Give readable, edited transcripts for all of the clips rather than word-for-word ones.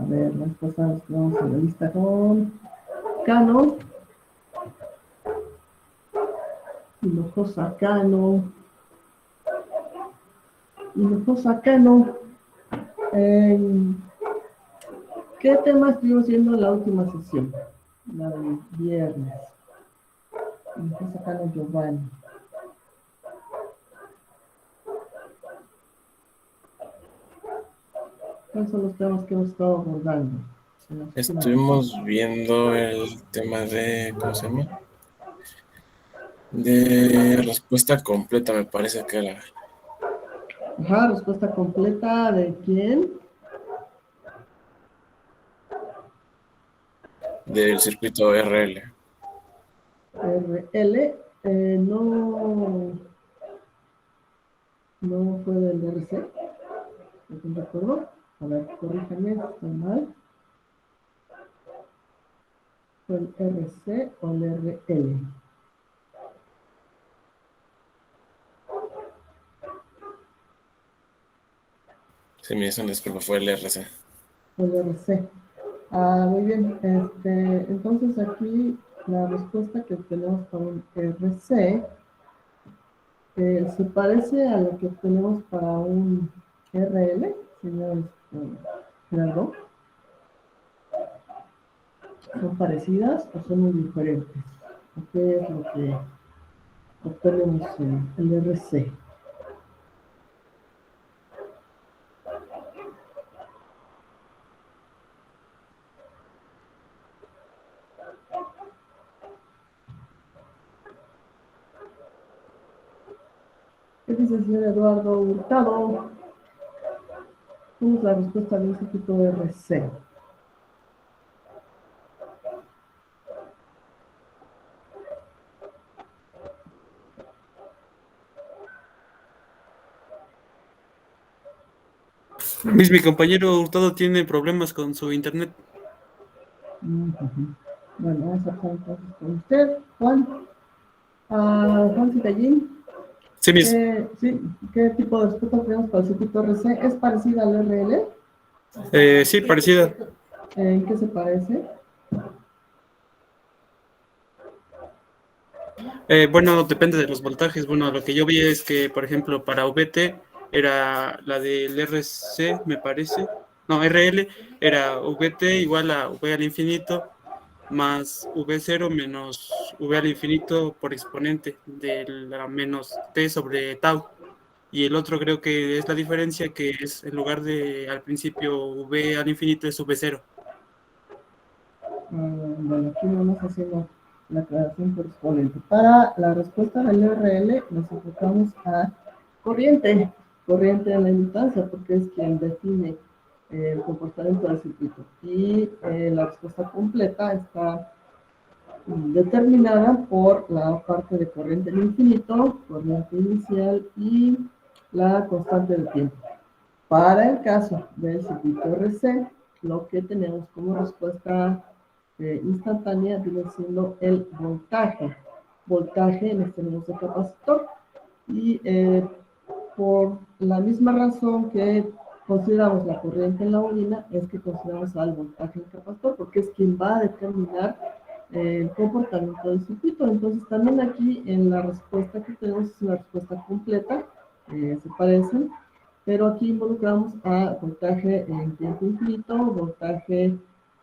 ver, las cosas vamos a la lista con Cano. Hinojosa Cano. Hinojosa Cano. ¿Qué tema estuvimos viendo en la última sesión? La del viernes. Hinojosa Cano Giovanni. ¿Cuáles son los temas que hemos estado abordando? Estuvimos viendo el tema de, ¿cómo se llama? De respuesta completa, me parece que era. Ajá, respuesta completa de quién. Del circuito RL. RL, no fue del RC, ¿no recuerdo? A ver, corríjame, estoy mal. ¿Fue el RC o el RL? Sí, me hizo una disculpa, fue el RC. El RC. Ah, muy bien. Entonces aquí la respuesta que tenemos para un RC se parece a lo que tenemos para un RL, señor Gerardo. ¿Son parecidas o son muy diferentes? ¿Qué es lo que obtenemos en el RC? ¿Qué dice el señor Eduardo Hurtado? ¿Cómo es la respuesta de ese tipo de RC? Mi compañero Hurtado tiene problemas con su internet. Bueno, vamos a pasar entonces con usted, Juan. Juan Citallín. Sí, ¿Qué tipo de respuesta tenemos para el circuito RC? ¿Es parecida al RL? Sí, parecida. ¿En qué se parece? Bueno, depende de los voltajes. Bueno, lo que yo vi es que, por ejemplo, para VT era la del RC, me parece. No, RL era VT igual a V al infinito más V0 menos V al infinito por exponente de la menos T sobre tau. Y el otro creo que es la diferencia, que es en lugar de al principio V al infinito es V0. Bueno, aquí vamos haciendo la aclaración por exponente. Para la respuesta del RL nos enfocamos a corriente en la imitancia, porque es quien define el comportamiento del circuito. Y la respuesta completa está determinada por la parte de corriente en infinito, corriente inicial y la constante de tiempo. Para el caso del circuito RC, lo que tenemos como respuesta instantánea viene siendo el voltaje en extremos de capacitor. Y por la misma razón que consideramos la corriente en la bobina, es que consideramos al voltaje en el capacitor, porque es quien va a determinar el comportamiento del circuito. Entonces también aquí en la respuesta que tenemos es una respuesta completa, se parecen, pero aquí involucramos a voltaje en tiempo infinito, voltaje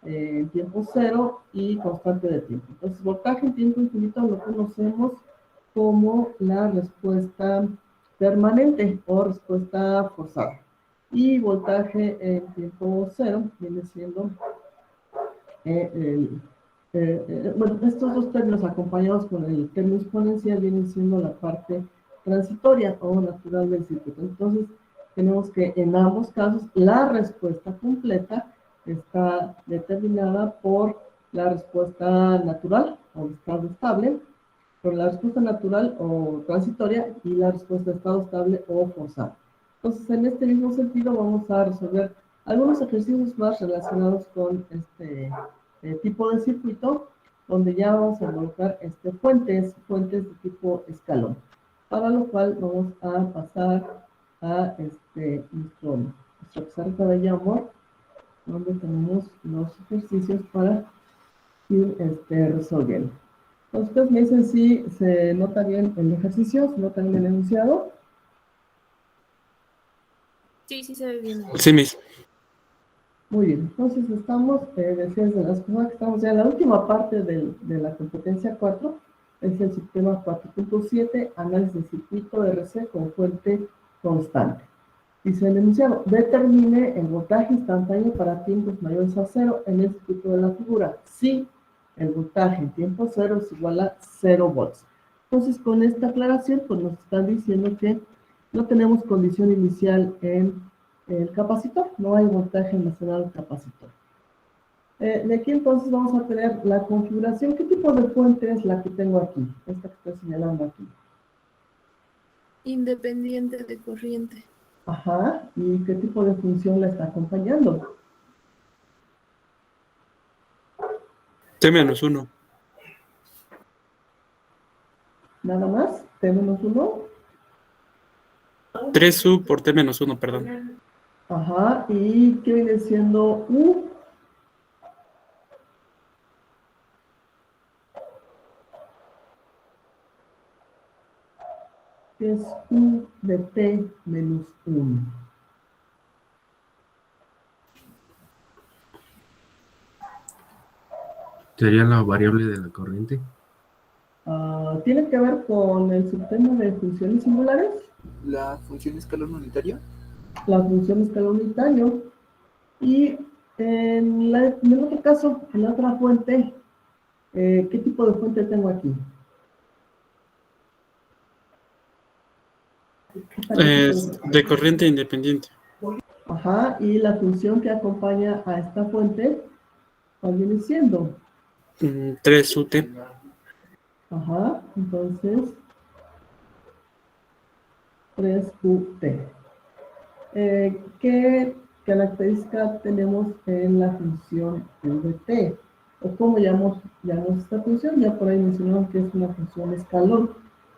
en tiempo cero y constante de tiempo. Entonces, voltaje en tiempo infinito lo conocemos como la respuesta permanente o respuesta forzada. Y voltaje en tiempo cero viene siendo bueno, estos dos términos acompañados con el término exponencial vienen siendo la parte transitoria o natural del circuito. Entonces, tenemos que en ambos casos la respuesta completa está determinada por la respuesta natural o de estado estable, por la respuesta natural o transitoria y la respuesta de estado estable o forzada. Entonces, en este mismo sentido, vamos a resolver algunos ejercicios más relacionados con este tipo de circuito, donde ya vamos a involucrar fuentes de tipo escalón, para lo cual vamos a pasar a nuestra pizarra de Jamboard donde tenemos los ejercicios para ir resolviendo. Entonces, ustedes me dicen si se nota bien el ejercicio, se nota bien el enunciado. Sí, sí se ve bien. Sí, mis. Muy bien, entonces estamos, decías de las personas que estamos ya en la última parte de la competencia 4, es el sistema 4.7, análisis de circuito RC con fuente constante. Dice el enunciado, determine el voltaje instantáneo para tiempos mayores a cero en el circuito de la figura. Si el voltaje en tiempo cero es igual a 0 volts. Entonces, con esta aclaración, pues nos están diciendo que no tenemos condición inicial en el capacitor, no hay voltaje almacenado en el capacitor. De aquí entonces vamos a tener la configuración. ¿Qué tipo de fuente es la que tengo aquí? Esta que estoy señalando aquí. Independiente de corriente. Ajá, ¿y qué tipo de función la está acompañando? T-1. Nada más, T-1. 3U por T-1, perdón. Ajá, ¿y qué viene siendo U? Que es U de T menos 1. ¿Sería la variable de la corriente? ¿Tiene que ver con el sistema de funciones singulares? La función escalón unitario. La función escalón unitario. Y en el otro caso, en la otra fuente, ¿qué tipo de fuente tengo aquí? Es de corriente independiente. Ajá, y la función que acompaña a esta fuente, ¿cuál viene siendo? 3UT. Ajá, entonces, 3UT. ¿Qué característica tenemos en la función VT? ¿O cómo llamamos esta función? Ya por ahí mencionaron que es una función escalón.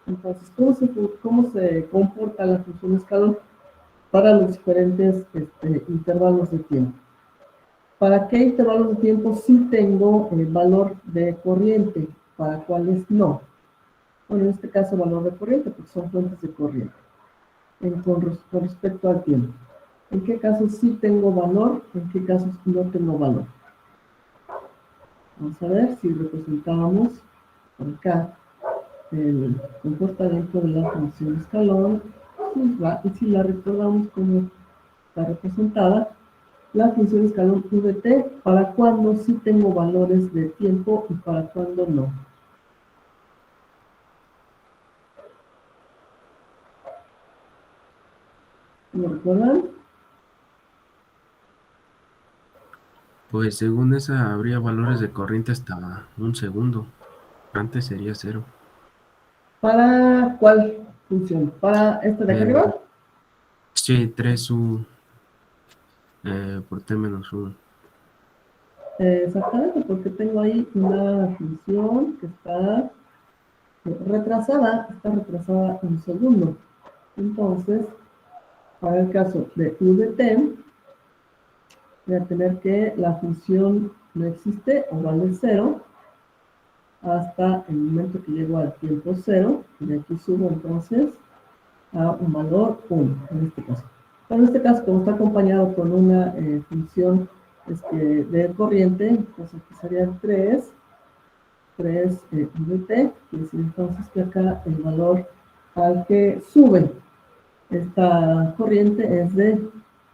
Entonces, ¿cómo se comporta la función escalón para los diferentes intervalos de tiempo? ¿Para qué intervalos de tiempo sí tengo valor de corriente? ¿Para cuáles no? Bueno, en este caso valor de corriente, porque son fuentes de corriente. Con respecto al tiempo. ¿En qué casos sí tengo valor? ¿En qué casos no tengo valor? Vamos a ver si representábamos por acá el comportamiento de la función escalón y si la recordamos como está representada, la función escalón VT, para cuándo sí tengo valores de tiempo y para cuándo no. ¿Lo recuerdan? Pues según esa habría valores de corriente hasta un segundo. Antes sería 0. ¿Para cuál función? ¿Para esta de acá arriba? Sí, 3U por T-1. Exactamente, porque tengo ahí una función que está retrasada un segundo. Entonces, para el caso de U de t, voy a tener que la función no existe o vale 0 hasta el momento que llego al tiempo 0, y de aquí subo entonces a un valor 1 en este caso. Pero en este caso, como está acompañado con una función de corriente, entonces aquí sería 3 VT, quiere decir entonces que acá el valor al que sube esta corriente es de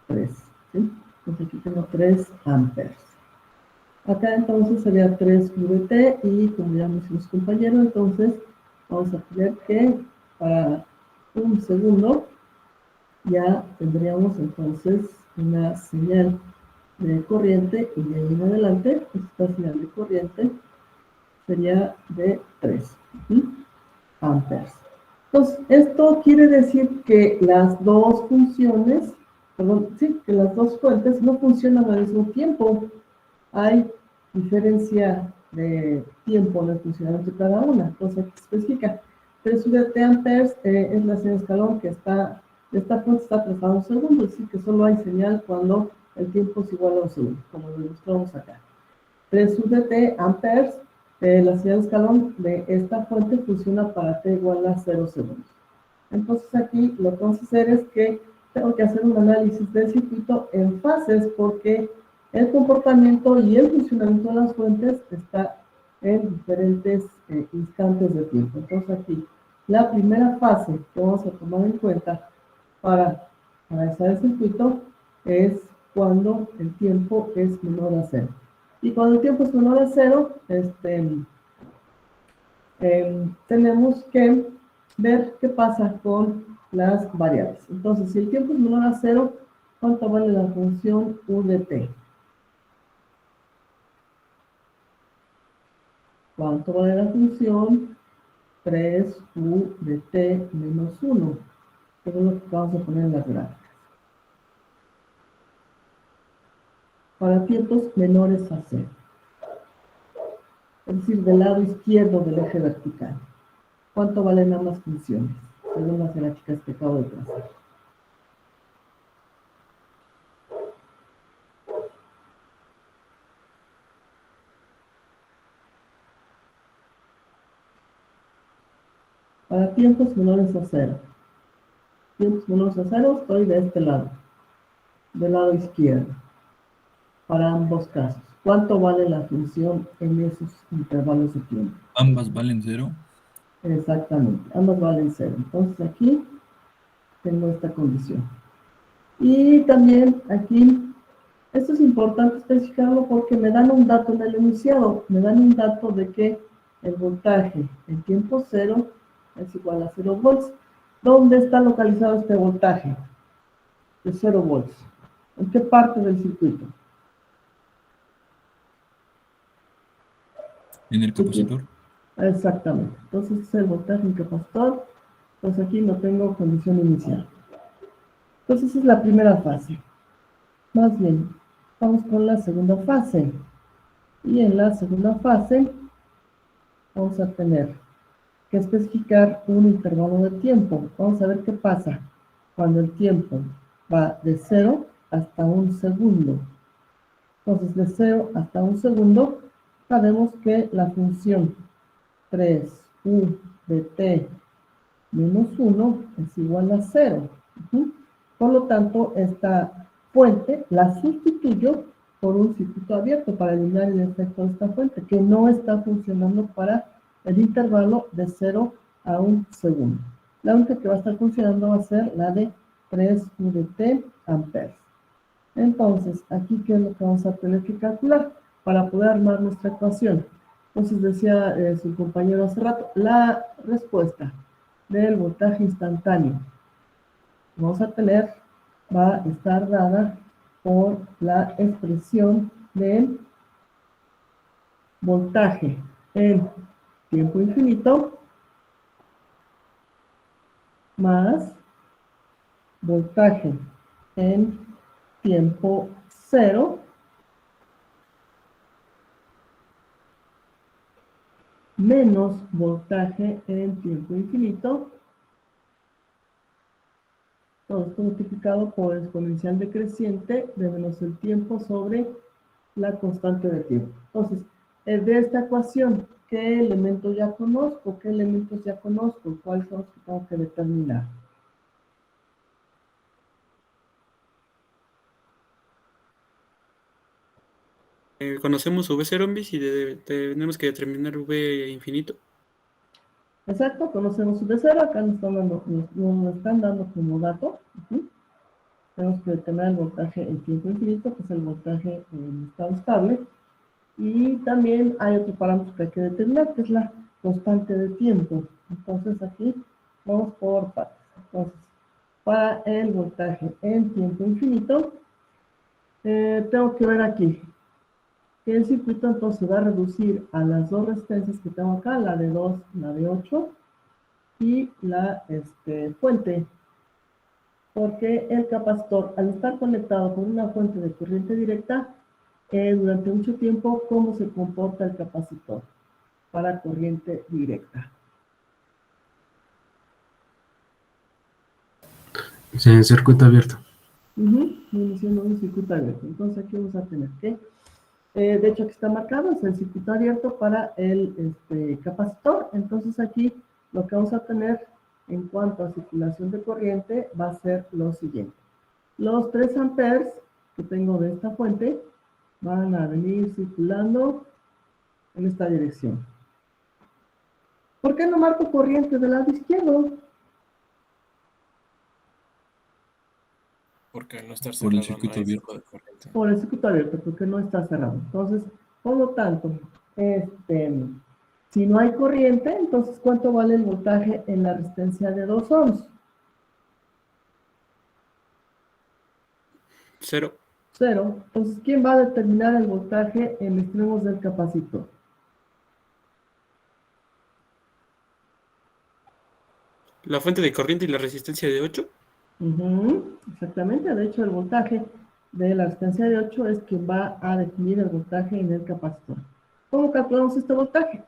3, ¿sí? Entonces aquí tengo 3 amperes. Acá entonces sería 3 VT y como ya mencionó su compañero, entonces vamos a tener que para un segundo ya tendríamos entonces una señal de corriente y de ahí en adelante esta señal de corriente sería de 3 amperes. Entonces, esto quiere decir que las dos funciones, perdón, sí, que las dos fuentes no funcionan al mismo tiempo. Hay diferencia de tiempo en el funcionamiento de cada una, cosa que especifica. 3 UT amperes es la señal escalón que esta fuente está atrasada un segundo, es decir, que solo hay señal cuando el tiempo es igual a un segundo, como lo ilustramos acá. 3 UDT amperes, la señal de escalón de esta fuente funciona para t igual a 0 segundos. Entonces aquí lo que vamos a hacer es que tengo que hacer un análisis del circuito en fases porque el comportamiento y el funcionamiento de las fuentes está en diferentes instantes de tiempo. Entonces aquí, la primera fase que vamos a tomar en cuenta para analizar el circuito es cuando el tiempo es menor a 0. Y cuando el tiempo es menor a 0, tenemos que ver qué pasa con las variables. Entonces, si el tiempo es menor a 0, ¿cuánto vale la función u de t? ¿Cuánto vale la función 3u de t menos 1? Eso es lo que vamos a poner en las gráficas. Para tiempos menores a 0. Es decir, del lado izquierdo del eje vertical. ¿Cuánto valen ambas funciones? Según las gráficas que acabo de trazar. Para tiempos menores a 0. Tiempos menores a 0, estoy de este lado. Del lado izquierdo. Para ambos casos. ¿Cuánto vale la función en esos intervalos de tiempo? Ambas valen 0. Exactamente, ambas valen 0. Entonces aquí tengo esta condición. Y también aquí, esto es importante especificarlo porque me dan un dato en el enunciado. Me dan un dato de que el voltaje en tiempo 0 es igual a 0 volts. ¿Dónde está localizado este voltaje de 0 volts? ¿En qué parte del circuito? En el capacitor. Exactamente. Entonces es el voltaje en capacitor. Entonces aquí no tengo condición inicial. Entonces esa es la primera fase. Más bien, vamos con la segunda fase. Y en la segunda fase vamos a tener que especificar un intervalo de tiempo. Vamos a ver qué pasa cuando el tiempo va de 0 hasta 1 segundo. Entonces, de 0 hasta 1 segundo, sabemos que la función 3u de t menos 1 es igual a 0. Por lo tanto, esta fuente la sustituyo por un circuito abierto para eliminar el efecto de esta fuente, que no está funcionando para el intervalo de 0 a 1 segundo. La única que va a estar funcionando va a ser la de 3 UDT amperes. Entonces, aquí, ¿qué es lo que vamos a tener que calcular para poder armar nuestra ecuación? Entonces, decía su compañero hace rato, la respuesta del voltaje instantáneo vamos a tener, va a estar dada por la expresión del voltaje en tiempo infinito más voltaje en tiempo 0 menos voltaje en tiempo infinito, todo esto multiplicado por exponencial decreciente de menos el tiempo sobre la constante de tiempo. Entonces, de esta ecuación, ¿qué elementos ya conozco? ¿Qué elementos ya conozco? ¿Cuáles son los que tengo que determinar? Conocemos V0 en bis y tenemos que determinar V infinito. Exacto, conocemos su de 0, acá nos están dando como dato. Tenemos que determinar el voltaje en tiempo infinito, que es el voltaje en estado estable. Y también hay otro parámetro que hay que determinar, que es la constante de tiempo. Entonces aquí vamos por partes. Entonces, para el voltaje en tiempo infinito, tengo que ver aquí que el circuito entonces va a reducir a las dos resistencias que tengo acá, la de 2, la de 8, y la fuente, porque el capacitor, al estar conectado con una fuente de corriente directa, durante mucho tiempo, ¿cómo se comporta el capacitor para corriente directa? Sí, en circuito abierto. Viene siendo un circuito abierto. Entonces aquí vamos a tener que, de hecho aquí está marcado, es el circuito abierto para el capacitor. Entonces aquí lo que vamos a tener en cuanto a circulación de corriente va a ser lo siguiente. Los 3 amperes que tengo de esta fuente van a venir circulando en esta dirección. ¿Por qué no marco corriente del lado izquierdo? Porque al no estar Por el cerrado no circuito hay abierto. flujo de corriente. Por el circuito abierto, porque no está cerrado. Entonces, por lo tanto, si no hay corriente, entonces, ¿cuánto vale el voltaje en la resistencia de 2 ohms? 0. 0. Entonces, ¿quién va a determinar el voltaje en extremos del capacitor? La fuente de corriente y la resistencia de 8. Exactamente. De hecho, el voltaje de la resistencia de 8 es quien va a definir el voltaje en el capacitor. ¿Cómo calculamos este voltaje?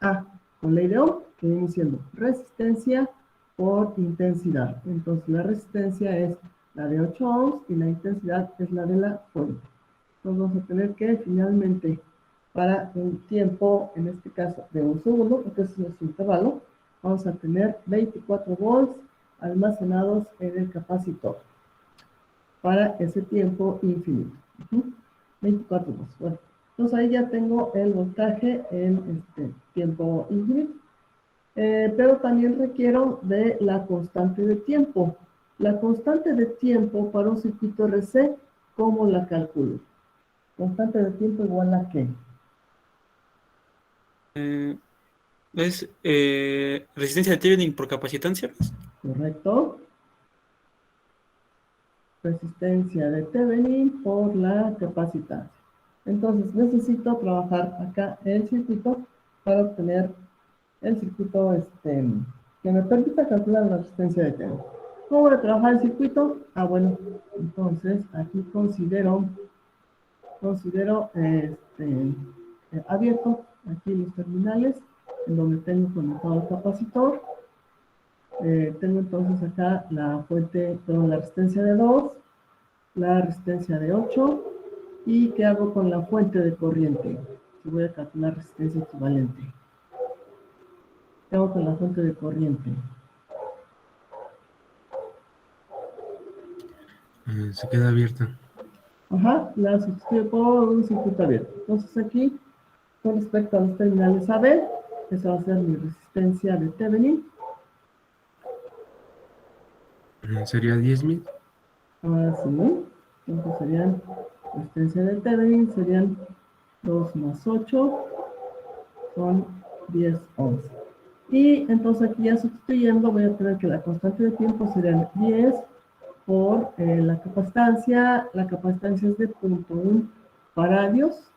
Con ley de Ohm, que viene siendo resistencia por intensidad. Entonces, la resistencia es la de 8 ohms y la intensidad es la de la fuente. Entonces, vamos a tener que finalmente, para un tiempo, en este caso de 1 segundo, porque ese es nuestro intervalo, vamos a tener 24 volts almacenados en el capacitor para ese tiempo infinito. 24 volts. Bueno, entonces ahí ya tengo el voltaje en este tiempo infinito. Pero también requiero de la constante de tiempo. La constante de tiempo para un circuito RC, ¿cómo la calculo? Constante de tiempo igual a ¿qué? Es resistencia de Thevenin por capacitancia. ¿Correcto? Resistencia de Thevenin por la capacitancia. Entonces necesito trabajar acá el circuito para obtener el circuito que me permita calcular la resistencia de Thevenin. ¿Cómo voy a trabajar el circuito? Bueno, entonces aquí considero abierto aquí los terminales en donde tengo conectado el capacitor. Tengo entonces acá la fuente, perdón, la resistencia de 2, la resistencia de 8, y ¿qué hago con la fuente de corriente? Si voy a calcular resistencia equivalente. ¿Qué hago con la fuente de corriente? Se queda abierta. La sustituyo por un circuito abierto. Entonces aquí, con respecto a los terminales AB, esa va a ser mi resistencia de Thevenin. Sería 10.000. Ahora sí, ¿no? Entonces serían resistencia de Thevenin, serían 2 más 8, son 10 ohms. Y entonces aquí ya sustituyendo voy a tener que la constante de tiempo serían 10 por la capacitancia es de 0.1 faradios.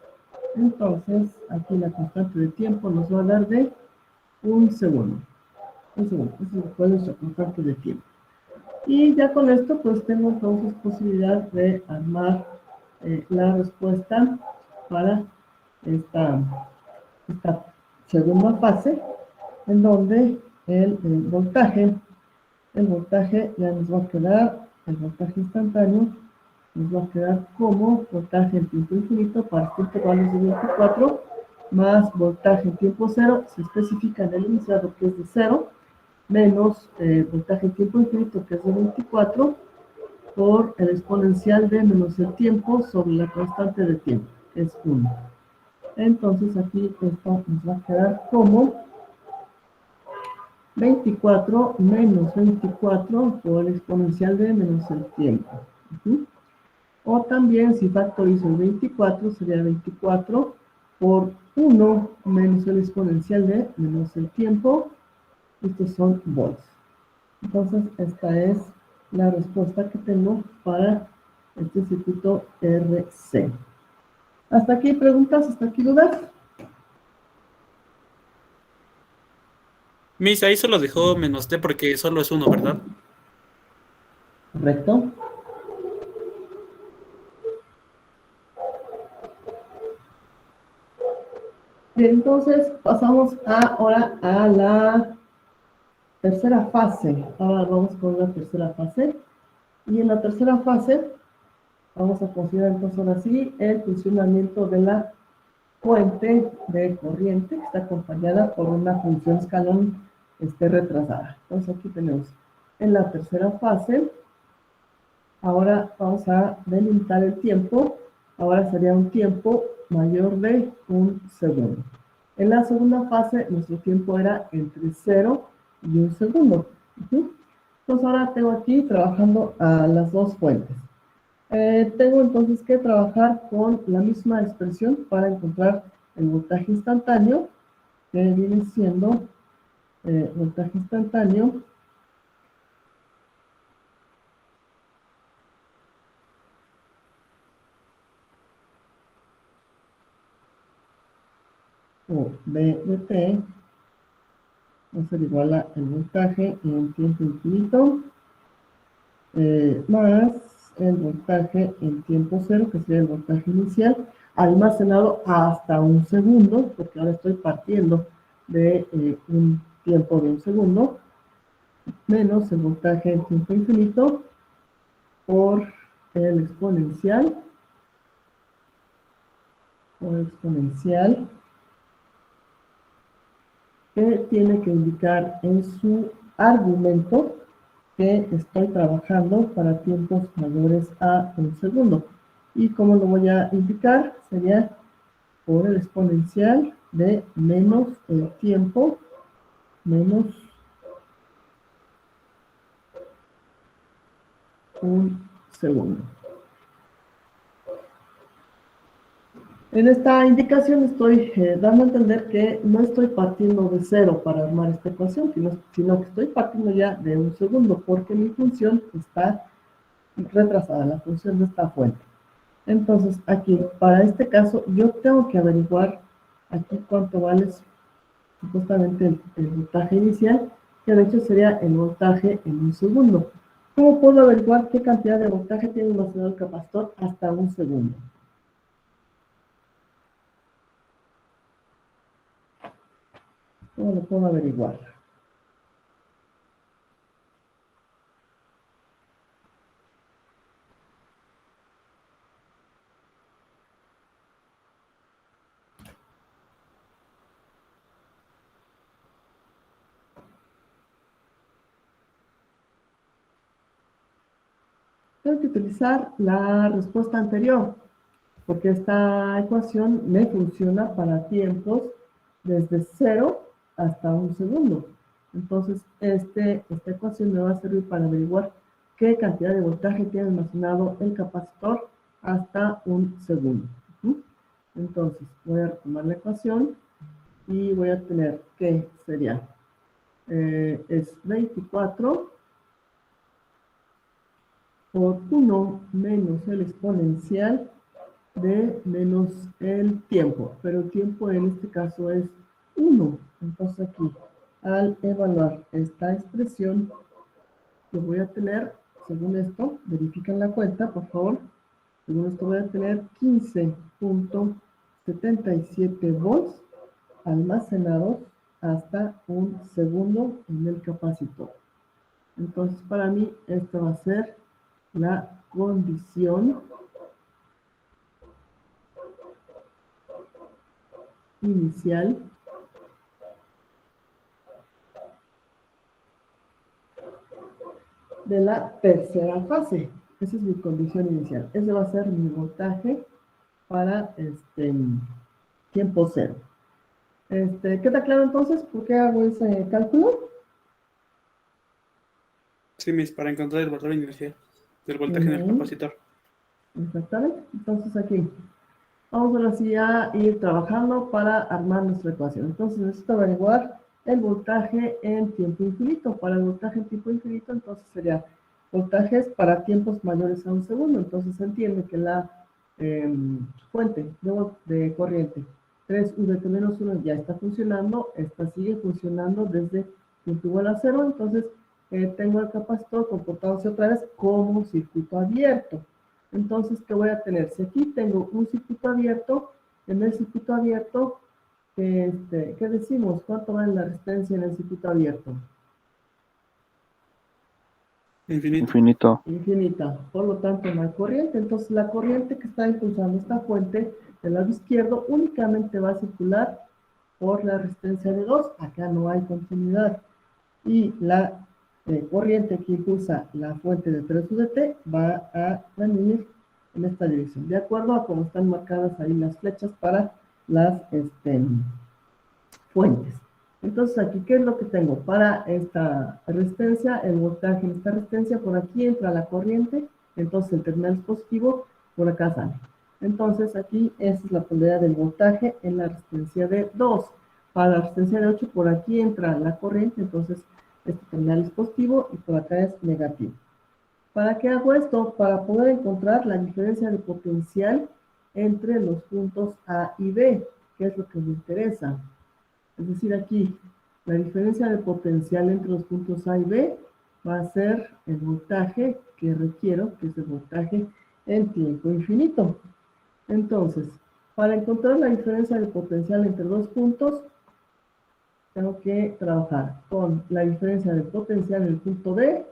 Entonces aquí la constante de tiempo nos va a dar de 1 segundo. 1 segundo, esa es nuestra constante de tiempo. Y ya con esto pues tengo entonces posibilidad de armar la respuesta para esta segunda fase, en donde el voltaje ya nos va a quedar, el voltaje instantáneo nos va a quedar como voltaje en tiempo infinito para este intervalo de 24 más voltaje en tiempo cero, se especifica en el enunciado que es de 0, menos voltaje en tiempo infinito que es de 24 por el exponencial de menos el tiempo sobre la constante de tiempo, que es 1. Entonces aquí esto nos va a quedar como 24 menos 24 por el exponencial de menos el tiempo. O también si factorizo el 24 sería 24 por 1 menos el exponencial de menos el tiempo. Estos son volts. Entonces esta es la respuesta que tengo para este circuito RC. ¿Hasta aquí preguntas? ¿Hasta aquí dudas? Miss, ahí solo dejó menos T porque solo es 1, ¿verdad? Correcto. Bien, entonces pasamos ahora a la tercera fase. Ahora vamos con la tercera fase. Y en la tercera fase Vamos a considerar entonces ahora sí el funcionamiento de la fuente de corriente que está acompañada por una función escalón retrasada. Entonces aquí tenemos en la tercera fase. Ahora vamos a delimitar el tiempo. Ahora sería un tiempo mayor de un segundo. En la segunda fase nuestro tiempo era entre 0 y 1 segundo. Entonces ahora tengo aquí trabajando a las dos fuentes. Tengo entonces que trabajar con la misma expresión para encontrar el voltaje instantáneo, que viene siendo voltaje instantáneo o B de T va a ser igual a el voltaje en tiempo infinito más el voltaje en tiempo cero, que sería el voltaje inicial, almacenado hasta un segundo, porque ahora estoy partiendo de un tiempo de un segundo, menos el voltaje en tiempo infinito por el exponencial, que tiene que indicar en su argumento que estoy trabajando para tiempos mayores a un segundo. ¿Y cómo lo voy a indicar? Sería por el exponencial de menos el tiempo menos un segundo. En esta indicación estoy dando a entender que no estoy partiendo de 0 para armar esta ecuación, sino que estoy partiendo ya de un segundo, porque mi función está retrasada, la función de esta fuente. Entonces, aquí, para este caso, yo tengo que averiguar aquí cuánto vale supuestamente el voltaje inicial, que de hecho sería el voltaje en un segundo. ¿Cómo puedo averiguar qué cantidad de voltaje tiene almacenado el capacitor hasta un segundo? ¿Cómo lo puedo averiguar? Tengo que utilizar la respuesta anterior, porque esta ecuación me funciona para tiempos desde 0 hasta un segundo. Entonces, esta ecuación me va a servir para averiguar qué cantidad de voltaje tiene almacenado el capacitor hasta un segundo. Entonces, voy a retomar la ecuación y voy a tener que sería, es 24 por 1 menos el exponencial de menos el tiempo, pero el tiempo en este caso es 1. Entonces aquí, al evaluar esta expresión, que voy a tener, según esto, verifican la cuenta, por favor, según esto voy a tener 15.77 volts almacenados hasta un segundo en el capacitor. Entonces, para mí, esta va a ser la condición inicial de la tercera fase. Esa es mi condición inicial. Ese va a ser mi voltaje para tiempo cero. ¿Queda claro entonces por qué hago ese cálculo? Sí, mis, para encontrar el valor inicial del voltaje en el capacitor. Exactamente. Entonces aquí vamos ahora sí a ir trabajando para armar nuestra ecuación. Entonces necesito averiguar el voltaje en tiempo infinito. Para el voltaje en tiempo infinito, entonces sería voltajes para tiempos mayores a un segundo. Entonces se entiende que la fuente de corriente 3VT-1 ya está funcionando. Esta sigue funcionando desde tiempo igual a 0. Entonces tengo el capacitor comportándose otra vez como circuito abierto. Entonces, ¿qué voy a tener? Si aquí tengo un circuito abierto, en el circuito abierto, ¿qué decimos? ¿Cuánto vale la resistencia en el circuito abierto? Infinito. Infinito. Infinita. Por lo tanto, no hay corriente. Entonces, la corriente que está impulsando esta fuente del lado izquierdo únicamente va a circular por la resistencia de 2. Acá no hay continuidad. Y la corriente que impulsa la fuente de 3 UDT va a venir en esta dirección, de acuerdo a cómo están marcadas ahí las flechas para las fuentes. Entonces, aquí, ¿qué es lo que tengo? Para esta resistencia, el voltaje en esta resistencia, por aquí entra la corriente, entonces el terminal es positivo, por acá sale. Entonces, aquí, esa es la polaridad del voltaje en la resistencia de 2. Para la resistencia de 8, por aquí entra la corriente, entonces este terminal es positivo y por acá es negativo. ¿Para qué hago esto? Para poder encontrar la diferencia de potencial entre los puntos A y B, que es lo que me interesa. Es decir, aquí, la diferencia de potencial entre los puntos A y B va a ser el voltaje que requiero, que es el voltaje en tiempo infinito. Entonces, para encontrar la diferencia de potencial entre dos puntos, tengo que trabajar con la diferencia de potencial en el punto B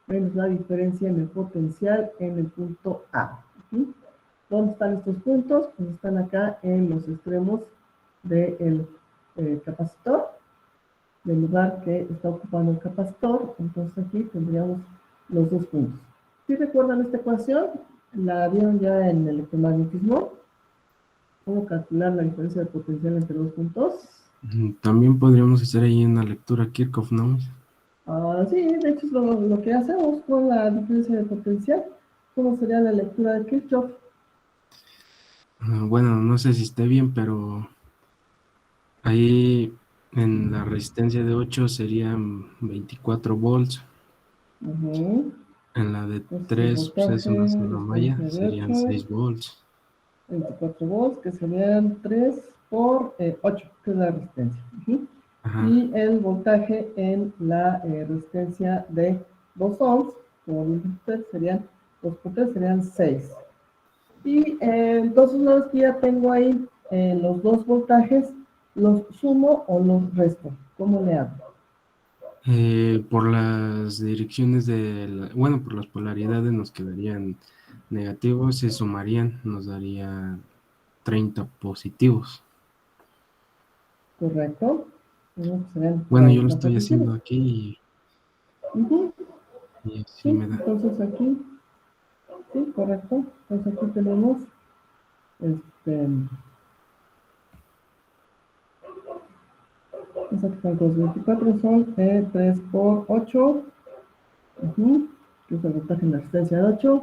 menos la diferencia en el potencial en el punto A. ¿Sí? ¿Dónde están estos puntos? Pues están acá en los extremos del capacitor, del lugar que está ocupando el capacitor. Entonces aquí tendríamos los dos puntos. ¿Sí recuerdan esta ecuación? ¿La vieron ya en el electromagnetismo? ¿Cómo calcular la diferencia de potencial entre dos puntos? También podríamos hacer ahí una lectura Kirchhoff, ¿no? Sí, de hecho es lo que hacemos con la diferencia de potencial. ¿Cómo sería la lectura de Kirchhoff? Bueno, no sé si esté bien, pero ahí en la resistencia de 8 serían 24 volts. Ujú. En la de Entonces, 3, pues es una sola malla, resistencia de serían 8, 6 volts. 24 volts, que serían 3 por 8, que es la resistencia. Ujú. Ajá. Y el voltaje en la resistencia de 2 ohms, como bien usted, serían 2 por 3, serían 6. Y entonces, una vez que ya tengo ahí los dos voltajes, ¿los sumo o los resto? ¿Cómo le hago? Por las direcciones bueno, por las polaridades nos quedarían negativos, se sumarían, nos daría 30 positivos. ¿Correcto? Serían Bueno, yo lo 30 estoy positivos. haciendo aquí Ujú. y así Sí, me da. entonces aquí, sí, correcto. Entonces aquí tenemos, los 24 son 3 por 8, que es el voltaje en la resistencia de 8.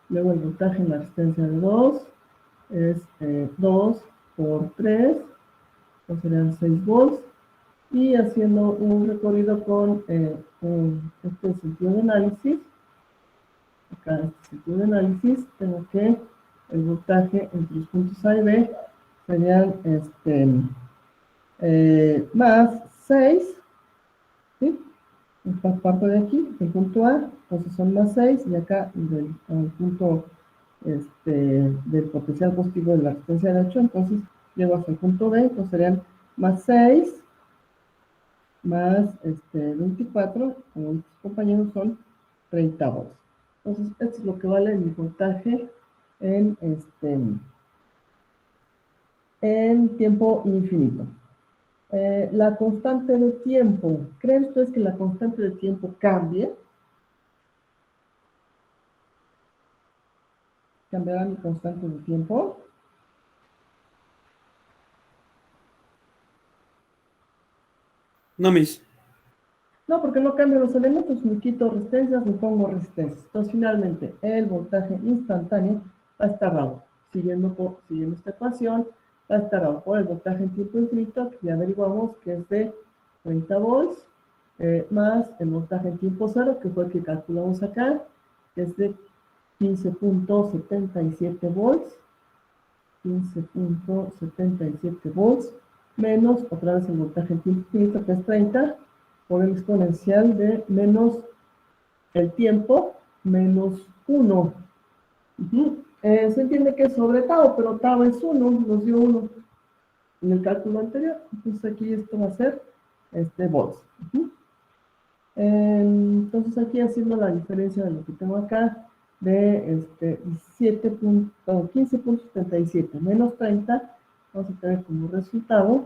Luego el voltaje en la resistencia de 2 es 2 por 3, entonces serían 6 volts. Y haciendo un recorrido con este sentido de análisis, acá en este sentido de análisis, tengo que el voltaje entre los puntos A y B serían más 6, ¿sí? Esta parte de aquí, el punto A, entonces son más 6, y acá el punto del potencial positivo de la resistencia de 8, entonces llego hasta el punto B, entonces serían más 6, más 24, como mis compañeros son 30 volts. Entonces, esto es lo que vale mi voltaje en tiempo infinito. La constante de tiempo, ¿creen ustedes que la constante de tiempo cambie? ¿Cambiará mi constante de tiempo? No, mis. No, porque no cambio los elementos, me quito resistencias, me pongo resistencias. Entonces, finalmente, el voltaje instantáneo va a estar dado, siguiendo esta ecuación, va a estar dado por el voltaje en tiempo infinito, que ya averiguamos que es de 30 volts, más el voltaje en tiempo cero, que fue el que calculamos acá, que es de 15.77 volts, 15.77 volts, menos otra vez el voltaje en tiempo infinito, que es 30, por el exponencial de menos el tiempo, menos 1. Se entiende que es sobre tau, pero tau es 1, nos dio 1 en el cálculo anterior. Entonces aquí esto va a ser volts. Entonces aquí haciendo la diferencia de lo que tengo acá, de 15.77 menos 30, vamos a tener como resultado,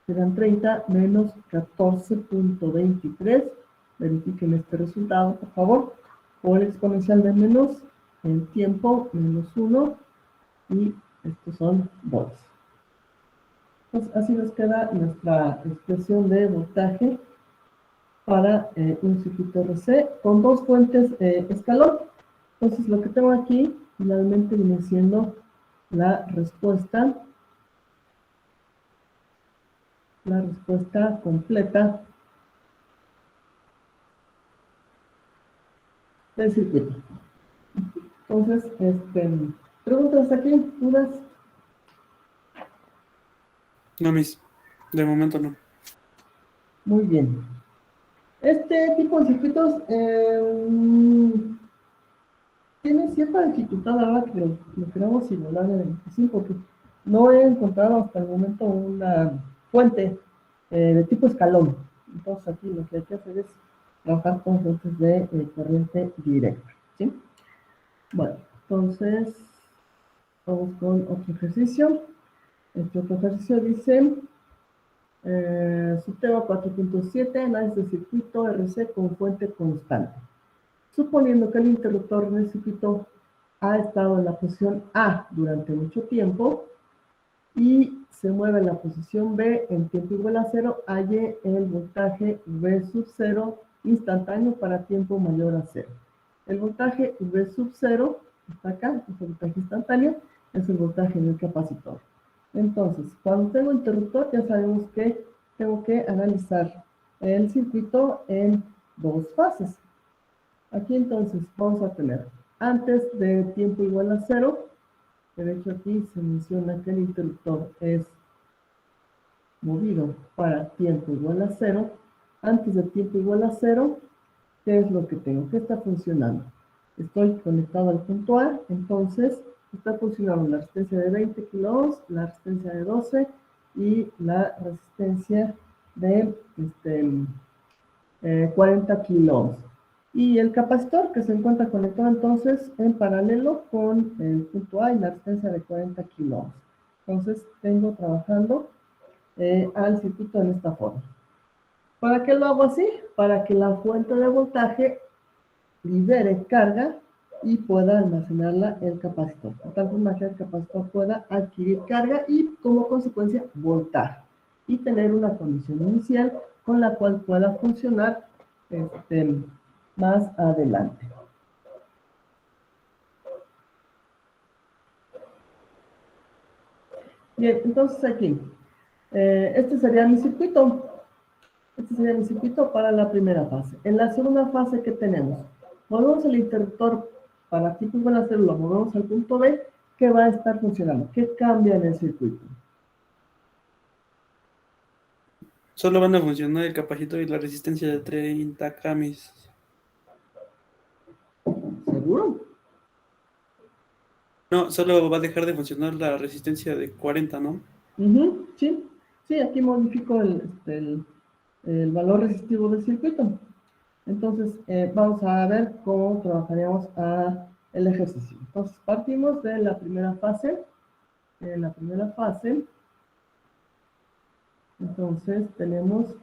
serán 30 menos 14.23. Verifiquen este resultado, por favor, por exponencial de menos, el tiempo, menos 1, y estos son volts. Entonces, así nos queda nuestra expresión de voltaje para un circuito RC con dos fuentes escalón. Entonces, lo que tengo aquí finalmente viene siendo la respuesta completa del circuito. Entonces, preguntas hasta aquí, dudas. No, mis. De momento no. Muy bien. Este tipo de circuitos tiene cierta dificultad ahora que lo queremos simular en el 25, porque no he encontrado hasta el momento una fuente de tipo escalón. Entonces aquí lo que hay que hacer es trabajar con fuentes de corriente directa, ¿sí? Bueno, entonces vamos con otro ejercicio. Este otro ejercicio dice, subtema 4.7, análisis de circuito RC con fuente constante. Suponiendo que el interruptor en el circuito ha estado en la posición A durante mucho tiempo y se mueve en la posición B en tiempo igual a 0, halle el voltaje V sub 0 instantáneo para tiempo mayor a 0. El voltaje V sub 0 está acá, es el voltaje instantáneo, es el voltaje en el capacitor. Entonces, cuando tengo interruptor, ya sabemos que tengo que analizar el circuito en dos fases. Aquí entonces vamos a tener antes de tiempo igual a 0, de hecho aquí se menciona que el interruptor es movido para tiempo igual a 0. Antes de tiempo igual a 0, ¿qué es lo que tengo? ¿Qué está funcionando? Estoy conectado al punto A, entonces está funcionando la resistencia de 20 kilo, la resistencia de 12 y la resistencia de 40 kilo. Y el capacitor que se encuentra conectado entonces en paralelo con el punto A y la resistencia de 40 kilo. Entonces tengo trabajando al circuito en esta forma. ¿Para qué lo hago así? Para que la fuente de voltaje libere carga y pueda almacenarla el capacitor. De tal forma que el capacitor pueda adquirir carga y como consecuencia voltaje. Y tener una condición inicial con la cual pueda funcionar más adelante. Bien, entonces aquí, este sería mi circuito. Este sería mi circuito para la primera fase. En la segunda fase, ¿qué tenemos? Movemos el interruptor para tipo igual a 0, lo movemos al punto B, que va a estar funcionando. ¿Qué cambia en el circuito? Solo van a funcionar el capacitor y la resistencia de 30 camis. ¿Seguro? No, solo va a dejar de funcionar la resistencia de 40, ¿no? Sí. Sí, aquí modifico el valor resistivo del circuito. Entonces, vamos a ver cómo trabajaríamos el ejercicio. Entonces, partimos de la primera fase. En la primera fase, entonces, tenemos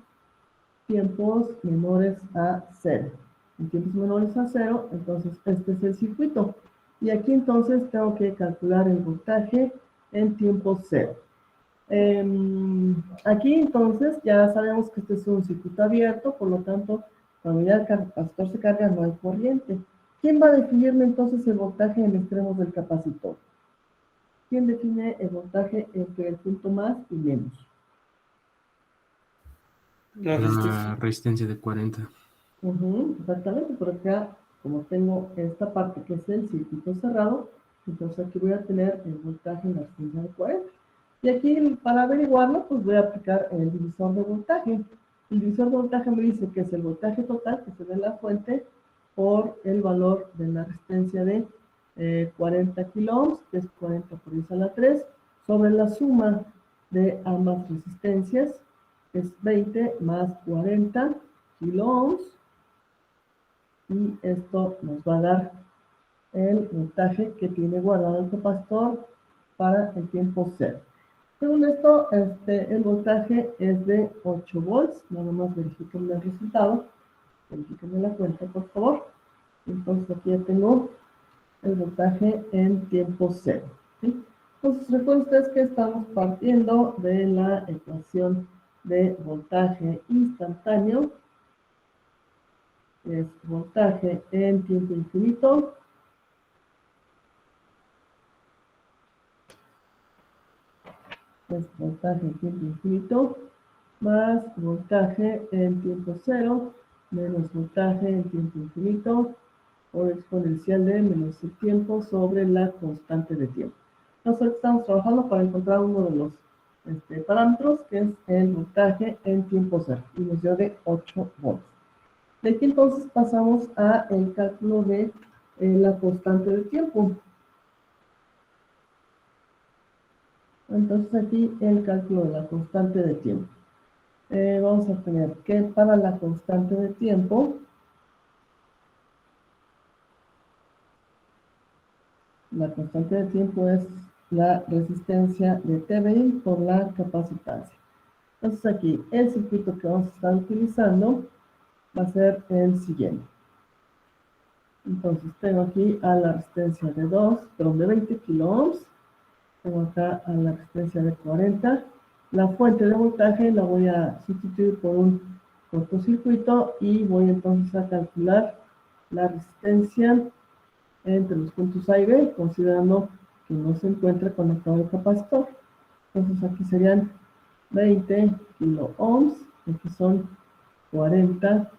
tiempos menores a 0. En tiempos menores a 0, entonces, este es el circuito. Y aquí, entonces, tengo que calcular el voltaje en tiempo 0. Aquí, entonces, ya sabemos que este es un circuito abierto, por lo tanto, cuando ya el capacitor se carga, no hay corriente. ¿Quién va a definirme entonces el voltaje en extremos del capacitor? ¿Quién define el voltaje entre el punto más y menos? La La resistencia. resistencia de 40. Exactamente, por acá, como tengo esta parte que es el circuito cerrado, entonces aquí voy a tener el voltaje en la resistencia de 40. Y aquí, para averiguarlo, pues voy a aplicar el divisor de voltaje. El divisor de voltaje me dice que es el voltaje total que se ve en la fuente por el valor de la resistencia de 40 kilo ohms, que es 40 por 10 a la 3, sobre la suma de ambas resistencias, que es 20 más 40 kilo ohms, y esto nos va a dar el voltaje que tiene guardado el capacitor para el tiempo cero. Según esto, el voltaje es de 8 volts. Nada más verifiquen el resultado. Verifiquen la cuenta, por favor. Entonces aquí ya tengo el voltaje en tiempo cero. ¿Sí? Entonces recuerden ustedes que estamos partiendo de la ecuación de voltaje instantáneo. Es voltaje en tiempo infinito. Es voltaje en tiempo infinito más voltaje en tiempo cero menos voltaje en tiempo infinito por exponencial de menos el tiempo sobre la constante de tiempo. Nosotros estamos trabajando para encontrar uno de los parámetros, que es el voltaje en tiempo cero, y nos dio de 8 volts. De aquí entonces pasamos a el cálculo de la constante de tiempo. Entonces aquí el cálculo de la constante de tiempo. Vamos a tener que para la constante de tiempo, la constante de tiempo es la resistencia de Thevenin por la capacitancia. Entonces aquí el circuito que vamos a estar utilizando va a ser el siguiente. Entonces tengo aquí a la resistencia de 20 kilo ohms. Tengo acá a la resistencia de 40. La fuente de voltaje la voy a sustituir por un cortocircuito y voy entonces a calcular la resistencia entre los puntos A y B, considerando que no se encuentra conectado el capacitor. Entonces aquí serían 20 kilo ohms, aquí son 40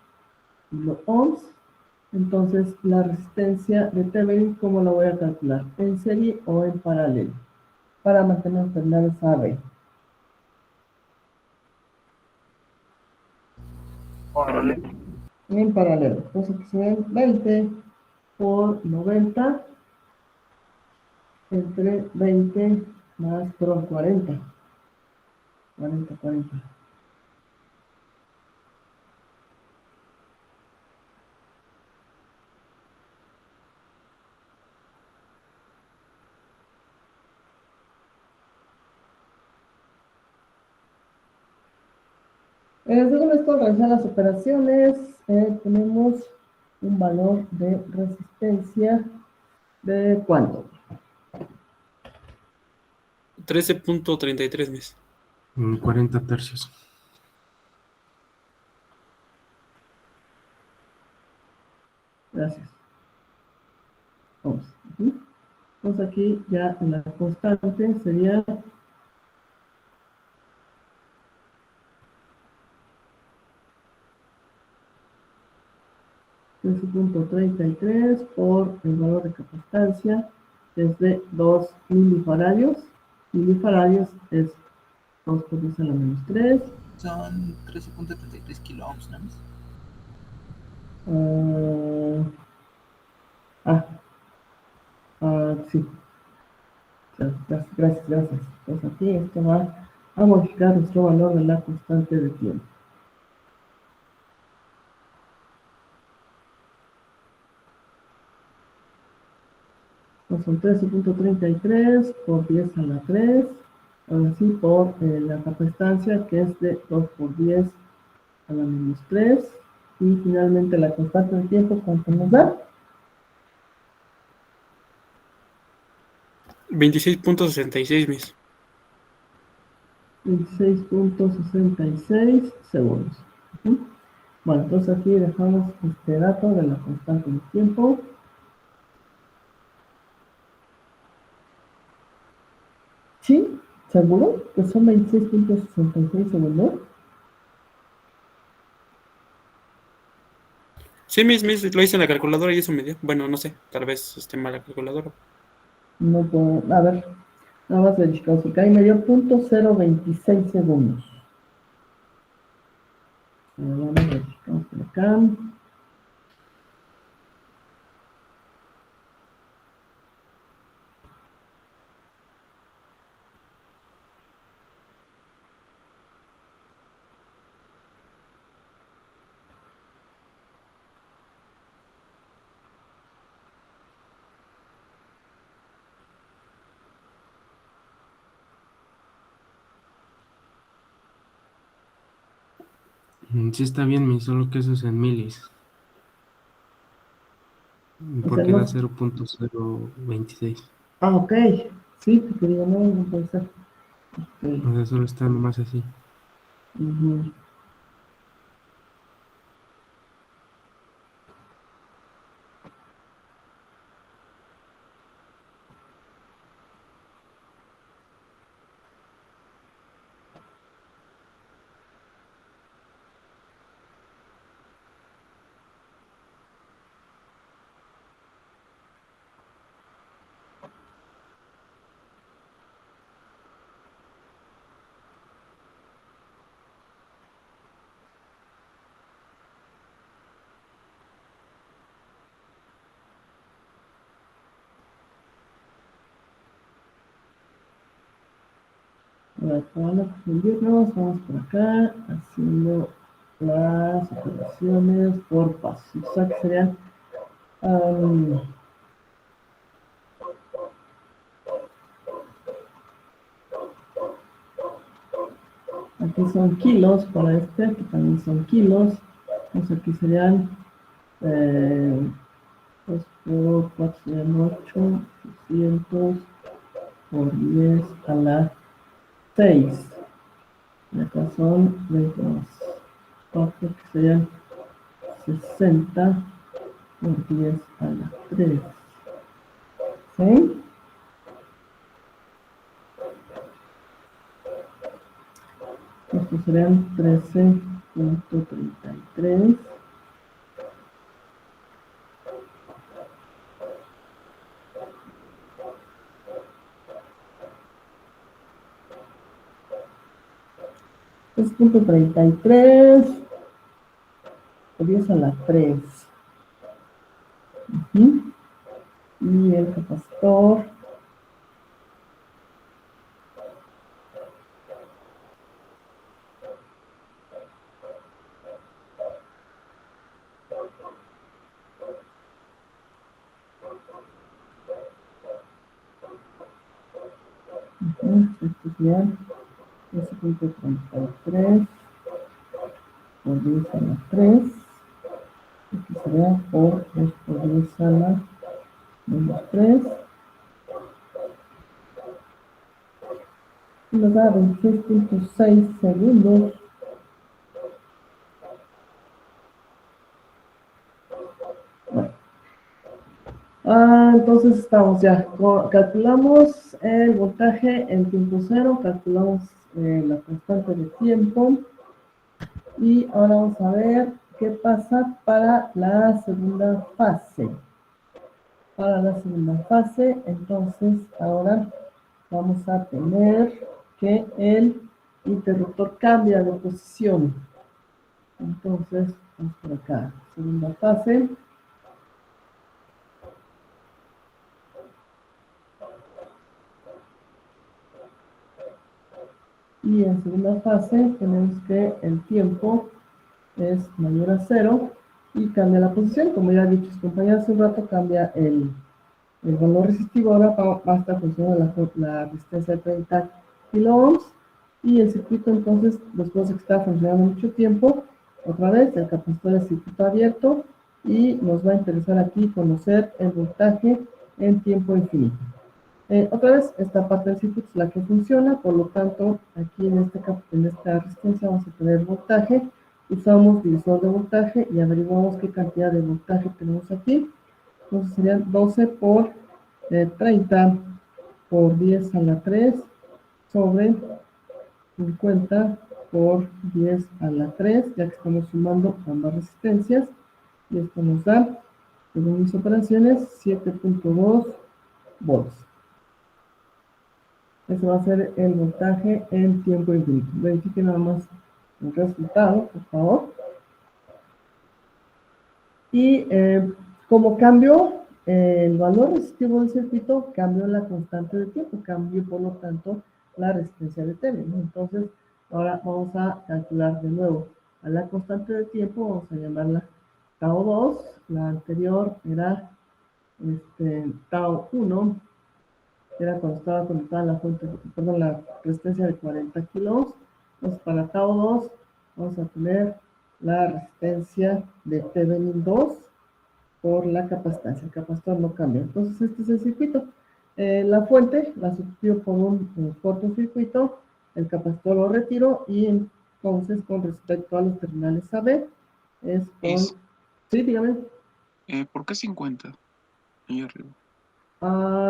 kilo ohms. Entonces la resistencia de Thevenin, ¿cómo la voy a calcular? ¿En serie o en paralelo? Para mantener los terminales A, B. En paralelo. Entonces aquí se ven 20 por 90 entre 20 más, perdón, 40. 40, 40. Según esto, al realizar las operaciones, tenemos un valor de resistencia de ¿cuánto? 13.33 mes. 40 tercios. Gracias. Vamos. Entonces aquí ya la constante sería 13.33 por el valor de capacitancia, es de 2 milifaradios. Milifaradios es 2 por 10 a la menos 3. Son 13.33 kilo ohms, ¿no? Sí. Gracias. Entonces aquí esto va a modificar nuestro valor de la constante de tiempo. Entonces son 13.33 por 10 a la 3. Ahora sí, por la capacitancia, que es de 2 por 10 a la menos 3. Y finalmente la constante de tiempo, ¿cuánto nos da? 26.66 mes. 26.66 segundos. Bueno, entonces aquí dejamos este dato de la constante de tiempo. ¿Sí? ¿Seguro? ¿Que son 26.66 segundos? Sí, mis, lo hice en la calculadora y eso me dio. Bueno, no sé, tal vez esté mal la calculadora. No puedo, a ver, nada más verificamos acá y me dio .026 segundos. Vamos a verificar por acá. Sí está bien, mi, solo que eso es en milis. O sea, Porque no. da 0.026. Ah, ok. Sí, porque digo, no, no puede ser. Ok. O sea, solo está nomás así. Ujú. Ahora, para confundirnos, vamos por acá haciendo las operaciones por pasos. O sea que serían am, aquí son kilos para este, aquí también son kilos. Entonces aquí serían 2 por 4 serían 8, 200 por 10 a la 6. Y acá son 20 más 4, que serían 60 por 10 a la 3. ¿Sí? Estos serían 13.33. Punto 33 por 10 a la 3. Y el capacitor esto sería 13.33 por 10 a la 3. Aquí sería por 2 por 10 a la menos 3. Y nos da 26.6 segundos. Entonces estamos ya. Calculamos el voltaje en tiempo cero, calculamos la constante de tiempo. Y ahora vamos a ver qué pasa para la segunda fase. Para la segunda fase, entonces ahora vamos a tener que el interruptor cambia de posición. Entonces, vamos por acá. Segunda fase. Y en segunda fase tenemos que el tiempo es mayor a 0 y cambia la posición. Como ya ha dicho sus compañeros hace un rato, cambia el valor resistivo. Ahora va a estar funcionando la resistencia de 30 kilo ohms. Y el circuito, entonces, después de que está funcionando mucho tiempo, otra vez el capacitor es circuito abierto y nos va a interesar aquí conocer el voltaje en tiempo infinito. Otra vez, esta parte del circuito es la que funciona, por lo tanto, aquí en esta resistencia vamos a tener voltaje. Usamos divisor de voltaje y averiguamos qué cantidad de voltaje tenemos aquí. Entonces serían 12 por 30 por 10 a la 3 sobre 50 por 10 a la 3, ya que estamos sumando ambas resistencias. Y esto nos da, según mis operaciones, 7.2 volts. Ese va a ser el voltaje en tiempo infinito. Verifique nada más el resultado, por favor. Y como cambió el valor resistivo del circuito, cambió la constante de tiempo, cambió por lo tanto la resistencia de T. Entonces, ahora vamos a calcular de nuevo a la constante de tiempo, vamos a llamarla tau 2, la anterior era tau 1, que era cuando estaba conectada la fuente, la resistencia de 40 kilos. Entonces, para tau 2 vamos a tener la resistencia de Thevenin 2 por la capacidad. El capacitor no cambia. Entonces, este es el circuito. La fuente la sustituyo por un cortocircuito, el capacitor lo retiro y entonces con respecto a los terminales AB es con... Es- Sí, dígame. ¿Por qué 50? Ahí arriba.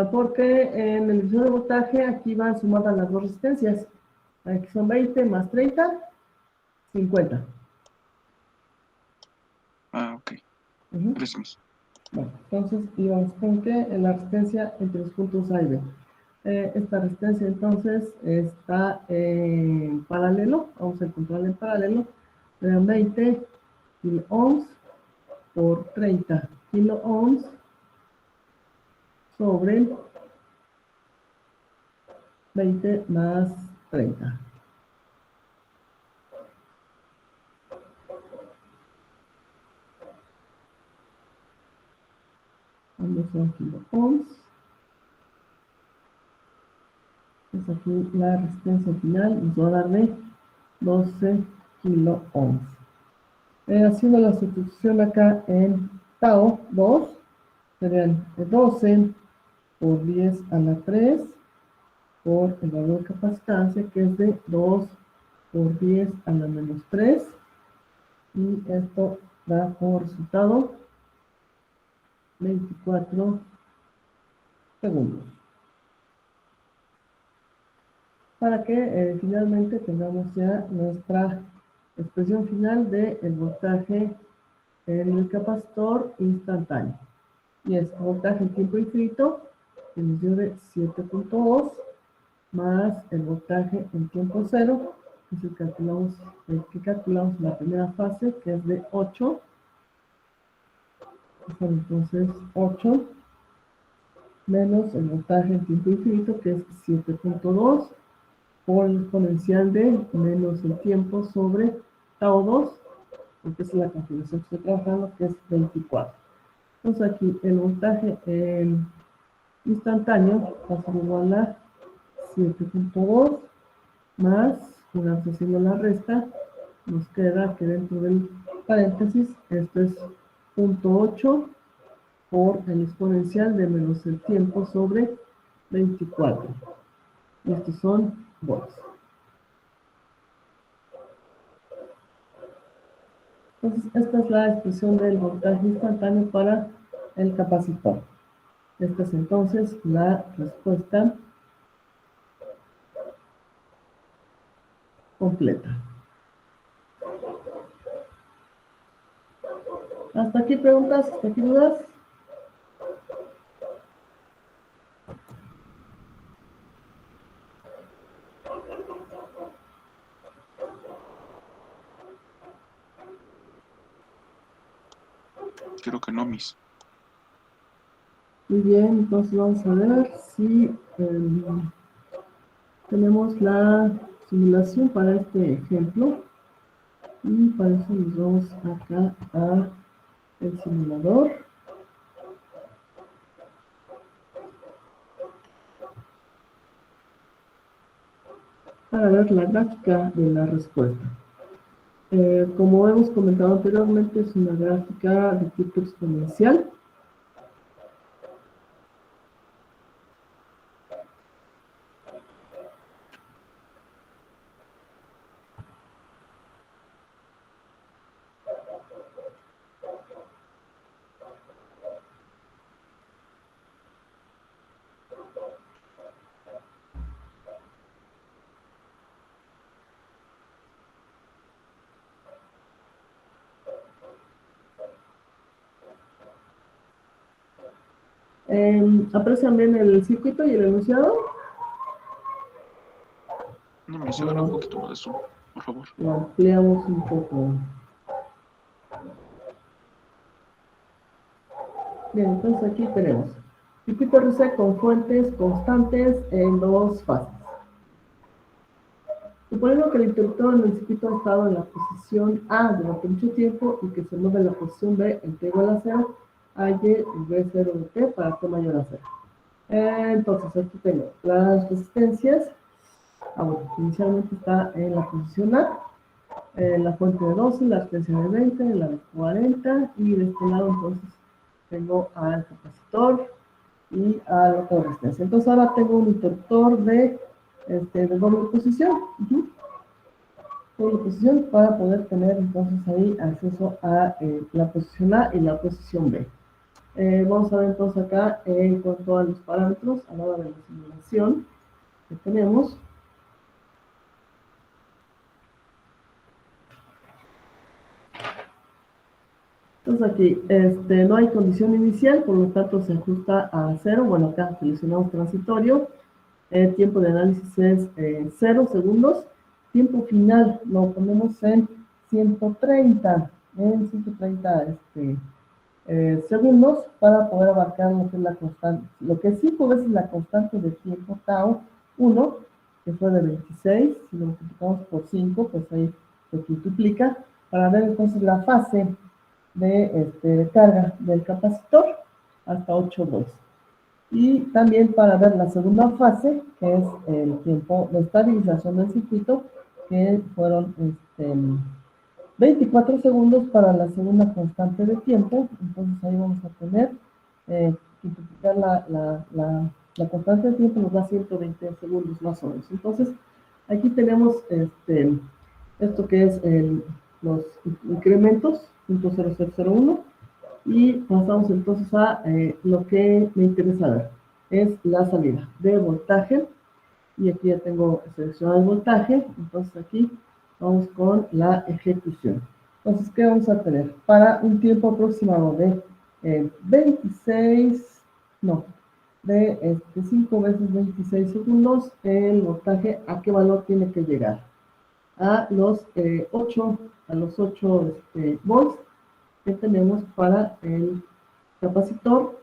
Porque en el divisor de voltaje aquí van sumadas las dos resistencias. Aquí son 20 más 30, 50. Ah, ok. Ujú. Gracias. Bueno, entonces íbamos con que la resistencia entre los puntos A y B. Esta resistencia entonces está en paralelo, vamos a encontrarla en paralelo, 20 kilo ohms por 30 kilo ohms sobre 20 más 30. Ambos son kilo ohms. Es aquí la resistencia final, nos va a dar de 12 kilo ohms. Haciendo la sustitución acá en tau 2, serían 12 por 10 a la 3 por el valor de capacitancia que es de 2 por 10 a la menos 3 y esto da como resultado 24 segundos. Para que finalmente tengamos ya nuestra expresión final del voltaje en el capacitor instantáneo. Y es voltaje en tiempo infinito, que nos dio de 7.2, más el voltaje en tiempo cero, que es el que calculamos en la primera fase, que es de 8. Entonces, 8 menos el voltaje en tiempo infinito, que es 7.2, por el exponencial de menos el tiempo sobre tau 2, porque es la configuración que estoy trabajando, que es 24. Entonces aquí el voltaje instantáneo va a ser igual a 7.2 más, una vez haciendo la resta, nos queda que dentro del paréntesis, esto es 0.8 por el exponencial de menos el tiempo sobre 24. Y estos son volts. Entonces, esta es la expresión del voltaje instantáneo para el capacitor. Esta es entonces la respuesta completa. ¿Hasta aquí preguntas? ¿Hasta aquí dudas? Creo que no, Miss. Muy bien, entonces vamos a ver si tenemos la simulación para este ejemplo. Y para eso nos vamos acá a el simulador. Para ver la gráfica de la respuesta. Como hemos comentado anteriormente, es una gráfica de tipo exponencial. ¿Aprecian bien el circuito y el enunciado? No, Miss, háganle un poquito más de zoom, por favor. Lo ampliamos un poco. Bien, entonces aquí tenemos circuito RC con fuentes constantes en dos fases. Suponiendo que el interruptor en el circuito ha estado en la posición A durante mucho tiempo y que se mueve en la posición B en T igual a 0, A y B0 de T para T mayor a 0. Entonces aquí tengo las resistencias. Bueno, inicialmente está en la posición A. la fuente de 12, la resistencia de 20, la de 40, y de este lado entonces tengo al capacitor y al otro de resistencia. Entonces ahora tengo un interruptor de doble posición. Doble posición para poder tener entonces ahí acceso a la posición A y la posición B. Vamos a ver entonces acá en cuanto a los parámetros a la hora de la simulación que tenemos. Entonces aquí no hay condición inicial, por lo tanto se ajusta a 0. Bueno, acá seleccionamos transitorio. El tiempo de análisis es 0 segundos. Tiempo final lo ponemos en 130. En 130 segundos para poder abarcar lo que es la constante. Lo que es 5 veces la constante de tiempo tau 1, que fue de 26. Si lo multiplicamos por 5, pues ahí se multiplica para ver entonces la fase de carga del capacitor hasta 8 volts. Y también para ver la segunda fase, que es el tiempo de estabilización del circuito, que fueron 24 segundos para la segunda constante de tiempo. Entonces ahí vamos a tener multiplicar la constante de tiempo, nos da 120 segundos más o menos. Entonces aquí tenemos esto que es los incrementos, 0.0001, y pasamos entonces a lo que me interesa ver, es la salida de voltaje, y aquí ya tengo seleccionado el voltaje. Entonces aquí vamos con la ejecución. Entonces, ¿qué vamos a tener? Para un tiempo aproximado de 5 veces 26 segundos, el voltaje, ¿a qué valor tiene que llegar? A los 8 volts que tenemos para el capacitor.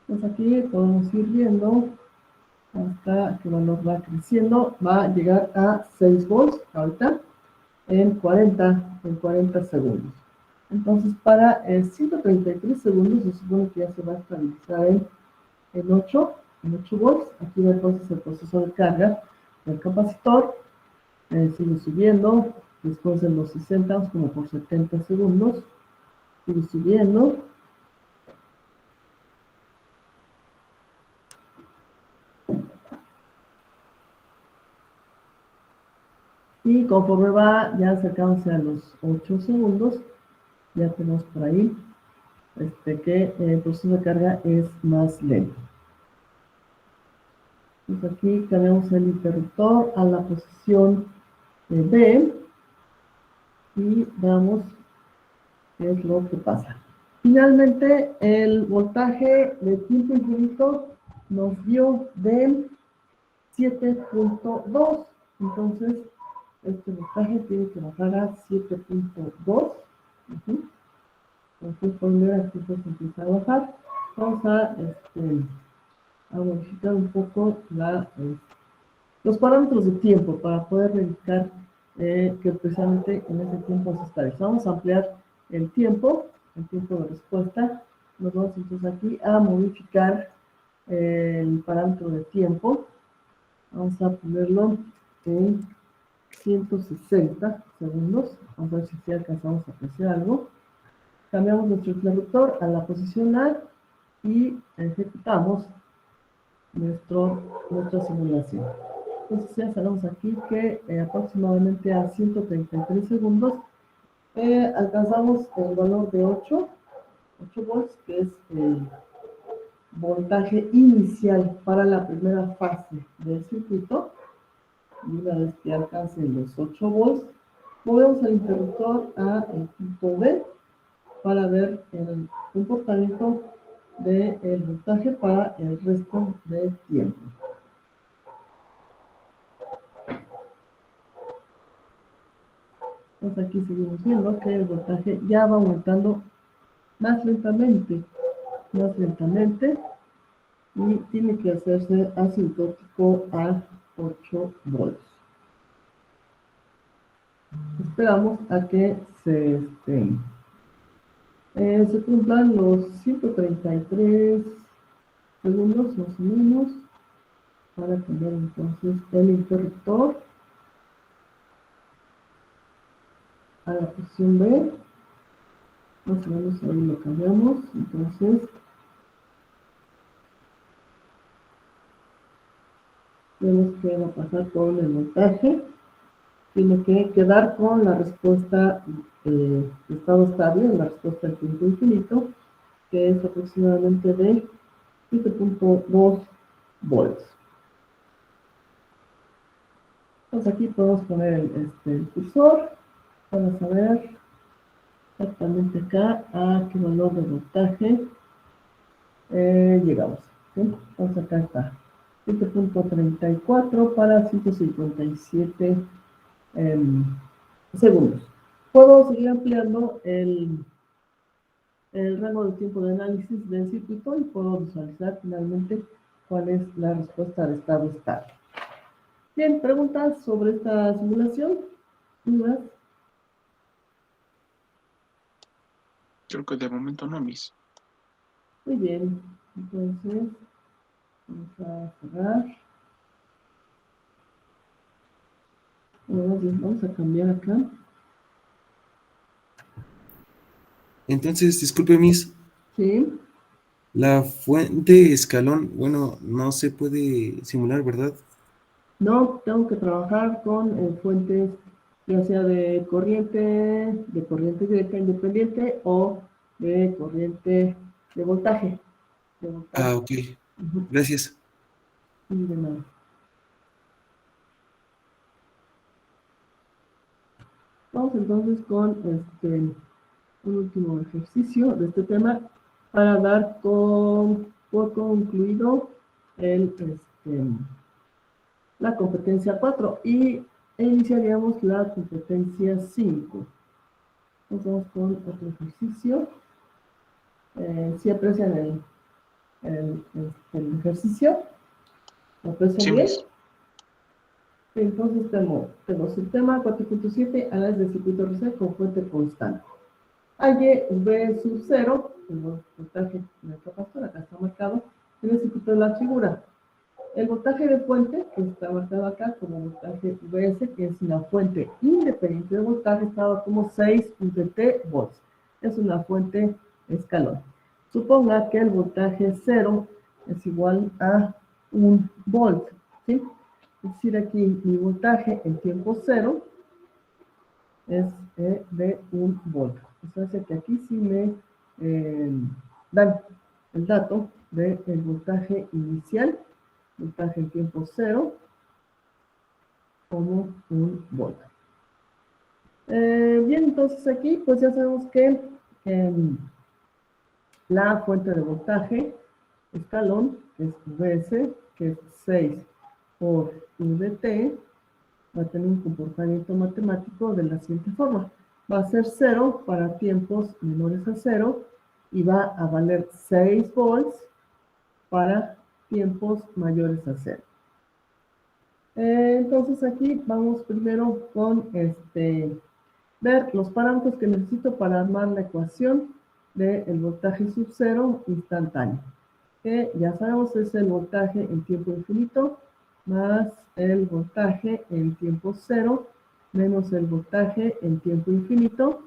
Pues aquí podemos ir viendo hasta que el valor va creciendo, va a llegar a 6 volts ahorita en 40 segundos. Entonces para 133 segundos se supone que ya se va a estabilizar en 8 volts. Aquí va entonces el proceso de carga del capacitor. Sigue subiendo, después de los 60, vamos como por 70 segundos, sigue subiendo. Y conforme va ya acercándose a los 8 segundos, ya tenemos por ahí que el proceso de carga es más lento. Entonces aquí cambiamos el interruptor a la posición B y veamos qué es lo que pasa. Finalmente, el voltaje de tiempo infinito nos dio de 7.2. Entonces, este voltaje tiene que bajar a 7.2. Entonces, por ver aquí se empieza a bajar. Vamos a modificar un poco los parámetros de tiempo para poder verificar que precisamente en ese tiempo se estabiliza. Vamos a ampliar el tiempo de respuesta. Nos vamos entonces aquí a modificar el parámetro de tiempo. Vamos a ponerlo en 160 segundos. Vamos a ver si alcanzamos a apreciar algo. Cambiamos nuestro interruptor a la posición A y ejecutamos nuestra simulación. Entonces ya sabemos aquí que aproximadamente a 133 segundos alcanzamos el valor de 8 volts, que es el voltaje inicial para la primera fase del circuito. Y una vez que alcancen los 8 volts, movemos el interruptor a el punto B para ver el comportamiento del voltaje para el resto del tiempo. Entonces aquí seguimos viendo que el voltaje ya va aumentando más lentamente, y tiene que hacerse asintótico a 8 volts. Esperamos a que se Se cumplan los 133 segundos más o menos para cambiar entonces el interruptor a la posición B. Más o menos ahí lo cambiamos. Entonces vemos que va a pasar con el voltaje. Tiene que quedar con la respuesta de estado estable, la respuesta al tiempo infinito, que es aproximadamente de 7.2 volts. Entonces aquí podemos poner el cursor para saber exactamente acá a qué valor de voltaje llegamos. ¿Sí? Entonces acá está 7.34 para 157 segundos. Puedo seguir ampliando el rango de tiempo de análisis del circuito y puedo visualizar finalmente cuál es la respuesta de estado estable. Bien, ¿preguntas sobre esta simulación? ¿Dudas? Creo que de momento no, Miss. Muy bien, entonces vamos a cerrar. Vamos a cambiar acá. Entonces, disculpe, Miss, Sí, la fuente escalón, bueno, no se puede simular, ¿verdad? no, tengo que trabajar con fuentes ya sea de corriente directa independiente o de corriente de voltaje. De voltaje. Ah, ok. Ujú, Gracias. y de nada. Vamos entonces con un último ejercicio de este tema para dar por concluido la competencia 4 y iniciaríamos la competencia 5. Entonces vamos con otro ejercicio. Si aprecian el ejercicio, ¿lo aprecian Sí, bien? Miss. Entonces tenemos el tema 4.7, análisis de circuito RC con fuente constante. Hay V sub 0, el voltaje del capacitor, acá está marcado, en el circuito de la figura. El voltaje de fuente, que está marcado acá como voltaje VS, que es una fuente independiente de voltaje, está dado como 6 UT volts. Es una fuente escalón. Suponga que el voltaje 0 es igual a 1 volt, ¿sí? Es decir, aquí mi voltaje en tiempo 0 es de 1 volt. Eso hace que aquí sí me dan el dato del voltaje inicial, voltaje en tiempo 0, como 1 volt. Bien, entonces aquí pues ya sabemos que la fuente de voltaje escalón, que es Vs, que es 6 por Vt, va a tener un comportamiento matemático de la siguiente forma. Va a ser 0 para tiempos menores a 0 y va a valer 6 volts para tiempos mayores a 0. Entonces aquí vamos primero con ver los parámetros que necesito para armar la ecuación del voltaje sub 0 instantáneo, que ya sabemos es el voltaje en tiempo infinito más el voltaje en tiempo 0 menos el voltaje en tiempo infinito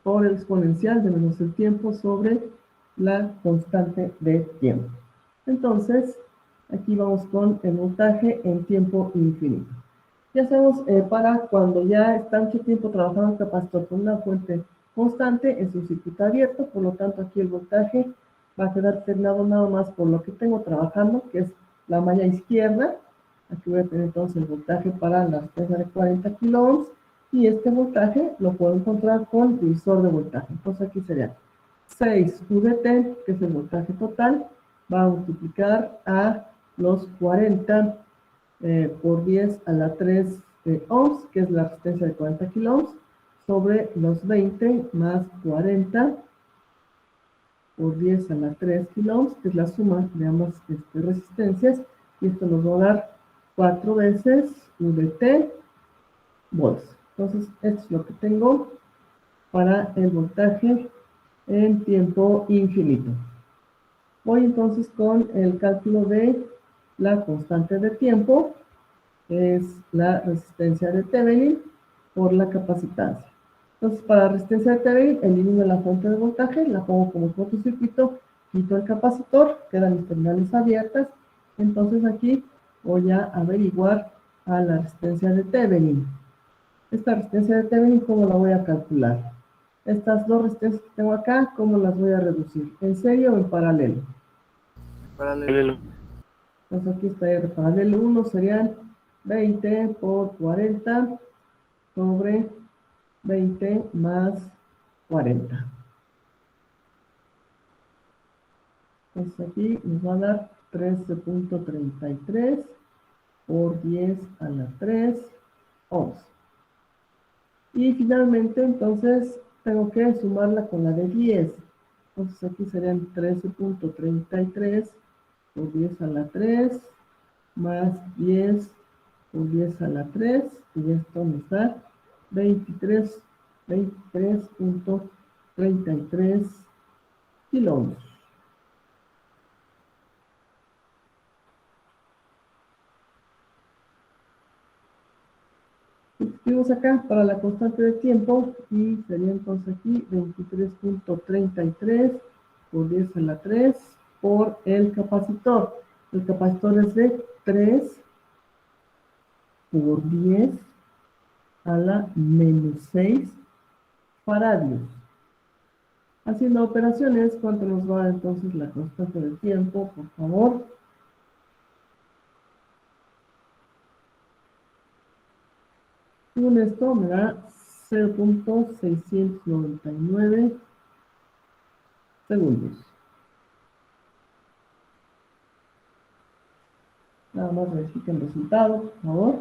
por el exponencial de menos el tiempo sobre la constante de tiempo. Entonces, aquí vamos con el voltaje en tiempo infinito. Ya sabemos, para cuando ya está mucho tiempo trabajando el capacitor con una fuente constante, es un circuito abierto, por lo tanto aquí el voltaje va a quedar determinado nada más por lo que tengo trabajando, que es la malla izquierda. Aquí voy a tener entonces el voltaje para la resistencia de 40 kilo ohms, y este voltaje lo puedo encontrar con divisor de voltaje. Entonces aquí sería 6 UDT, que es el voltaje total, va a multiplicar a los 40 por 10 a la 3 ohms, que es la resistencia de 40 kilo ohms, sobre los 20 más 40 por 10 a la 3 kilo ohms, que es la suma de ambas resistencias, y esto nos va a dar 4 veces UDT volts. Entonces, esto es lo que tengo para el voltaje en tiempo infinito. Voy entonces con el cálculo de la constante de tiempo, que es la resistencia de Thevenin por la capacitancia. Entonces, para la resistencia de Thevenin, elimino la fuente de voltaje, la pongo como cortocircuito, quito el capacitor, quedan mis terminales abiertas. Entonces aquí voy a averiguar a la resistencia de Thevenin. Esta resistencia de Thevenin, ¿cómo la voy a calcular? Estas dos resistencias que tengo acá, ¿cómo las voy a reducir? ¿En serie o en paralelo? Paralelo. Entonces aquí está R paralelo 1, serían 20 por 40 sobre 20 más 40. Entonces aquí nos va a dar 13.33 por 10 a la 3 ohms. Y finalmente, entonces, tengo que sumarla con la de 10. Entonces aquí serían 13.33 por 10 a la 3 más 10 por 10 a la 3, y esto nos da 23.33 kiloohms. Escribimos acá para la constante de tiempo y sería entonces aquí 23.33 por 10 a la 3 por el capacitor. El capacitor es de 3 por 10 a la menos 6 faradios. Haciendo operaciones, ¿cuánto nos va entonces la constante de tiempo, por favor? Según esto me da 0.699 segundos. Nada más verifiquen el resultado, por favor.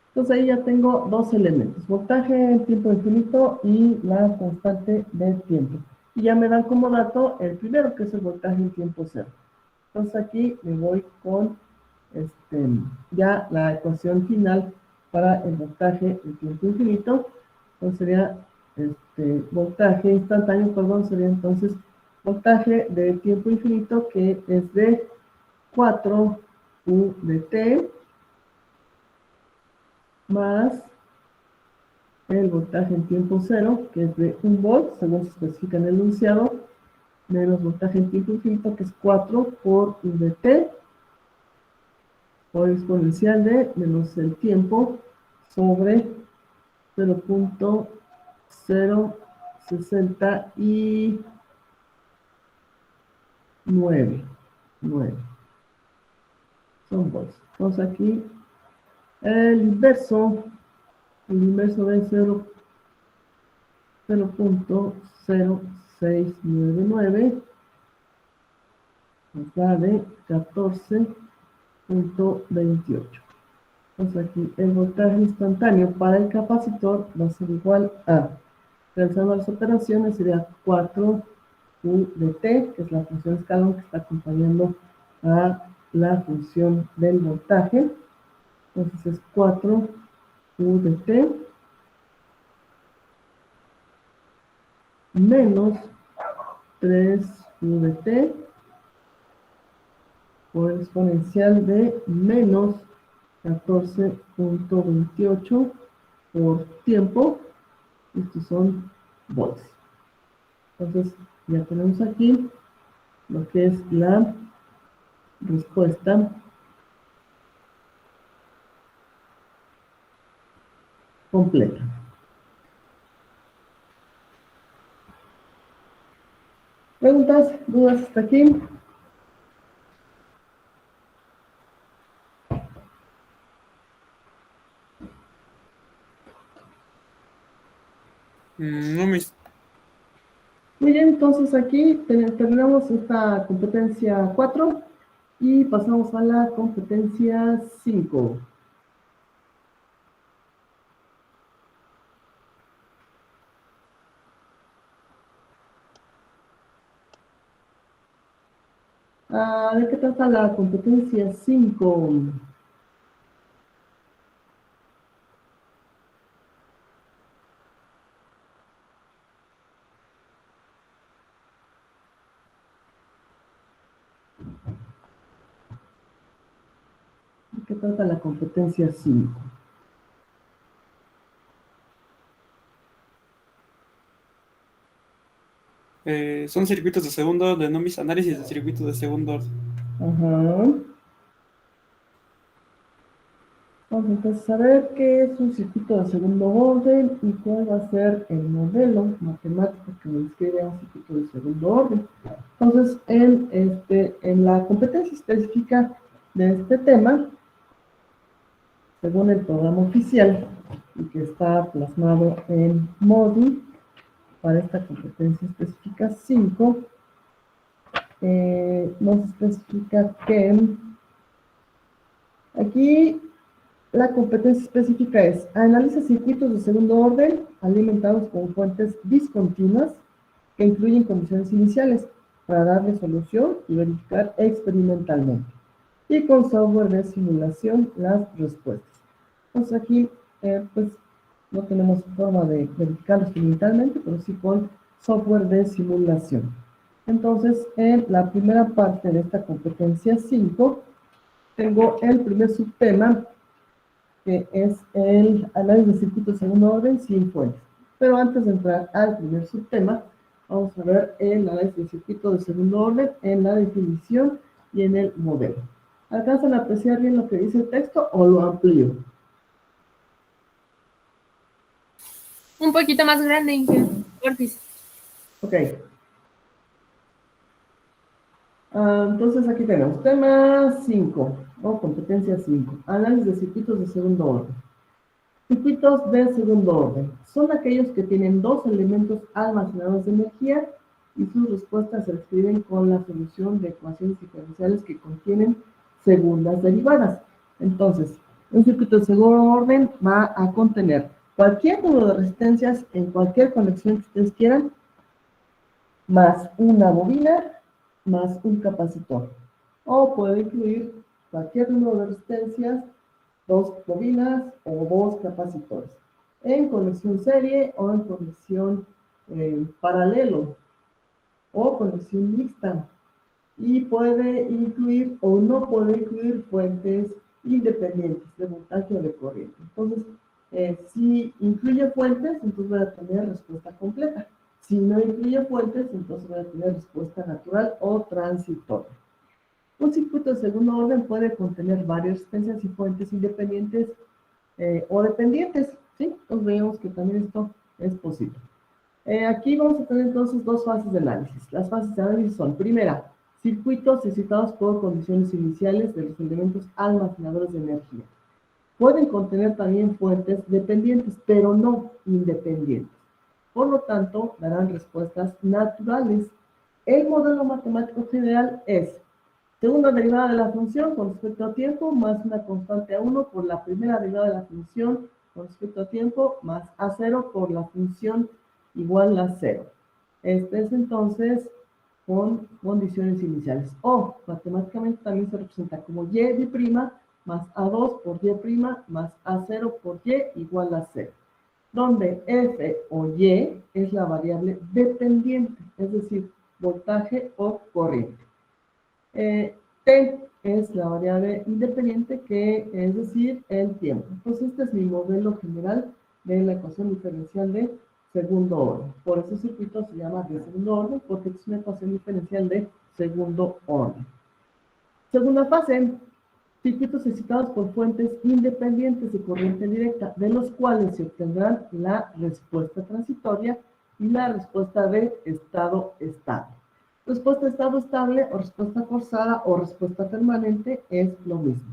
Entonces ahí ya tengo dos elementos, voltaje en tiempo infinito y la constante de tiempo. Y ya me dan como dato el primero, que es el voltaje en tiempo cero. Entonces aquí me voy con ya la ecuación final para el voltaje en tiempo infinito. Entonces sería voltaje instantáneo, perdón, sería entonces voltaje de tiempo infinito, que es de 4 U de T más el voltaje en tiempo cero, que es de 1 volt, según se especifica en el enunciado, menos voltaje en tiempo infinito, que es 4 por U de T, por exponencial de menos el tiempo sobre 0.069. Son volts. Entonces aquí el inverso de 0.0699 nos da de 14.28. Entonces aquí el voltaje instantáneo para el capacitor va a ser igual a, realizando las operaciones, sería 4 U de T, que es la función escalón que está acompañando a la función del voltaje. Entonces es 4 U de T menos 3 U de T por exponencial de menos 14.28 por tiempo. Estos son volts. Entonces ya tenemos aquí lo que es la respuesta completa. ¿Preguntas? ¿Dudas hasta aquí? No me... Muy bien, entonces aquí terminamos esta competencia 4 y pasamos a la competencia 5. ¿De qué trata la competencia 5? qué trata la competencia 5? Son circuitos de segundo orden, ¿no? Mis análisis de circuitos de segundo orden. Ajá. Vamos entonces a ver qué es un circuito de segundo orden y cuál va a ser el modelo matemático que nos describe a un circuito de segundo orden. Entonces, en la competencia específica de este tema, según el programa oficial y que está plasmado en Moodle, para esta competencia específica 5, nos especifica que aquí la competencia específica es: analiza circuitos de segundo orden alimentados con fuentes discontinuas que incluyen condiciones iniciales para darle solución y verificar experimentalmente, y con software de simulación las respuestas. Entonces aquí pues no tenemos forma de verificarlo experimentalmente, pero sí con software de simulación. Entonces, en la primera parte de esta competencia 5, tengo el primer subtema, que es el análisis de circuitos de segundo orden sin fuentes. Pero antes de entrar al primer subtema, vamos a ver el análisis de circuito de segundo orden en la definición y en el modelo. ¿Alcanzan a apreciar bien lo que dice el texto o lo amplío? Un poquito más grande, Inge. Porfis. Ok. Entonces aquí tenemos tema 5, o competencia 5, análisis de circuitos de segundo orden. Circuitos de segundo orden son aquellos que tienen dos elementos almacenadores de energía y sus respuestas se escriben con la solución de ecuaciones diferenciales que contienen segundas derivadas. Entonces, un circuito de segundo orden va a contener cualquier número de resistencias en cualquier conexión que ustedes quieran, más una bobina, más un capacitor. O puede incluir cualquier número de resistencias, dos bobinas o dos capacitores, en conexión serie o en conexión paralelo o conexión mixta. Y puede incluir o no puede incluir fuentes independientes de voltaje o de corriente. Entonces, si incluye fuentes, entonces va a tener respuesta completa. Si no incluye fuentes, entonces va a tener respuesta natural o transitoria. Un circuito de segundo orden puede contener varias resistencias y fuentes independientes o dependientes, ¿sí? Entonces veamos que también esto es posible. Aquí vamos a tener entonces dos fases de análisis. Las fases de análisis son: primera, circuitos excitados por condiciones iniciales de los elementos almacenadores de energía. Pueden contener también fuentes dependientes, pero no independientes. Por lo tanto, darán respuestas naturales. El modelo matemático general es segunda derivada de la función con respecto a tiempo más una constante A1 por la primera derivada de la función con respecto a tiempo más A0 por la función igual a 0. Este es entonces con condiciones iniciales. O matemáticamente también se representa como y' más A2 por y' más A0 por y igual a 0. Donde f o y es la variable dependiente, es decir, voltaje o corriente. T es la variable independiente, que es decir, el tiempo. Entonces, este es mi modelo general de la ecuación diferencial de segundo orden. Por eso el circuito se llama de segundo orden, porque es una ecuación diferencial de segundo orden. Segunda fase, circuitos excitados por fuentes independientes de corriente directa, de los cuales se obtendrán la respuesta transitoria y la respuesta de estado estable. Respuesta de estado estable o respuesta forzada o respuesta permanente es lo mismo.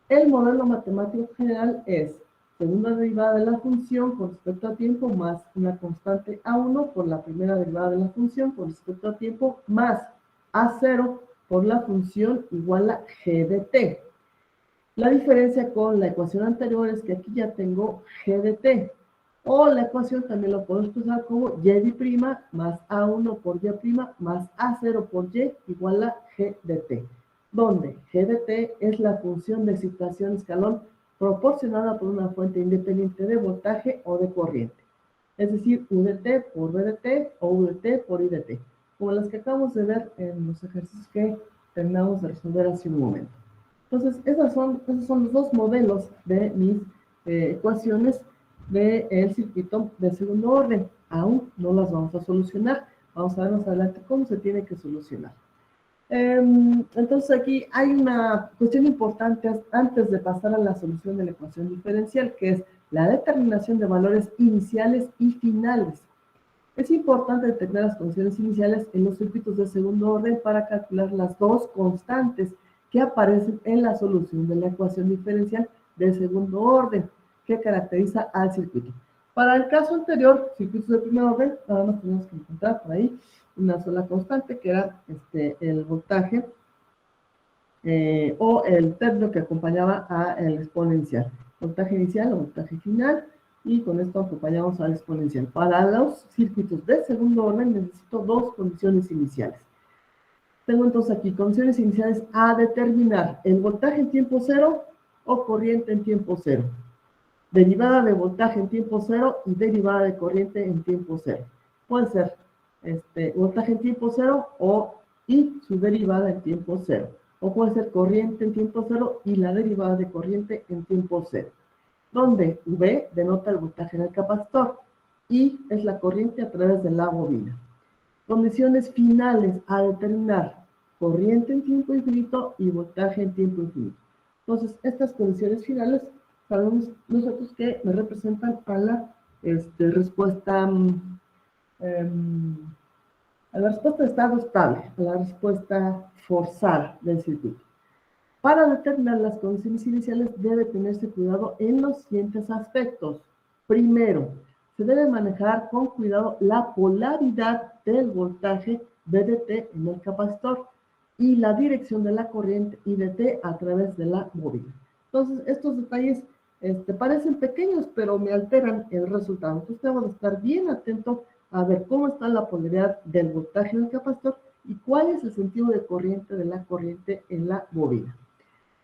El modelo matemático general es segunda derivada de la función con respecto a tiempo más una constante A1 por la primera derivada de la función con respecto a tiempo más A0 por la función igual a g de t. La diferencia con la ecuación anterior es que aquí ya tengo g de t. O la ecuación también lo puedo expresar como y' más A1 por y' más A0 por y igual a g de t, donde g de t es la función de excitación escalón proporcionada por una fuente independiente de voltaje o de corriente. Es decir, u de t por b de t o u de t por i de t, como las que acabamos de ver en los ejercicios que terminamos de resolver hace un momento. Entonces, esos son los dos modelos de mis ecuaciones del circuito de segundo orden. Aún no las vamos a solucionar. Vamos a ver más adelante cómo se tiene que solucionar. Entonces aquí hay una cuestión importante antes de pasar a la solución de la ecuación diferencial, que es la determinación de valores iniciales y finales. Es importante determinar las condiciones iniciales en los circuitos de segundo orden para calcular las dos constantes que aparecen en la solución de la ecuación diferencial de segundo orden que caracteriza al circuito. Para el caso anterior, circuitos de primer orden, nada más tenemos que encontrar por ahí una sola constante, que era el voltaje o el término que acompañaba al exponencial. Voltaje inicial o voltaje final, y con esto acompañamos al exponencial. Para los circuitos de segundo orden necesito dos condiciones iniciales. Tengo entonces aquí condiciones iniciales a determinar: el voltaje en tiempo cero o corriente en tiempo cero. Derivada de voltaje en tiempo cero y derivada de corriente en tiempo cero. Puede ser voltaje en tiempo cero y su derivada en tiempo cero. O puede ser corriente en tiempo cero y la derivada de corriente en tiempo cero. Donde V denota el voltaje en el capacitor y es la corriente a través de la bobina. Condiciones finales a determinar: corriente en tiempo infinito y voltaje en tiempo infinito. Entonces, estas condiciones finales sabemos nosotros que me representan a la respuesta a la respuesta de estado estable, a la respuesta forzada del circuito. Para determinar las condiciones iniciales debe tenerse cuidado en los siguientes aspectos. Primero, se debe manejar con cuidado la polaridad del voltaje VDT en el capacitor y la dirección de la corriente IDT a través de la bobina. Entonces, estos detalles parecen pequeños, pero me alteran el resultado. Entonces, tengo que estar bien atento a ver cómo está la polaridad del voltaje del capacitor y cuál es el sentido de corriente de la corriente en la bobina.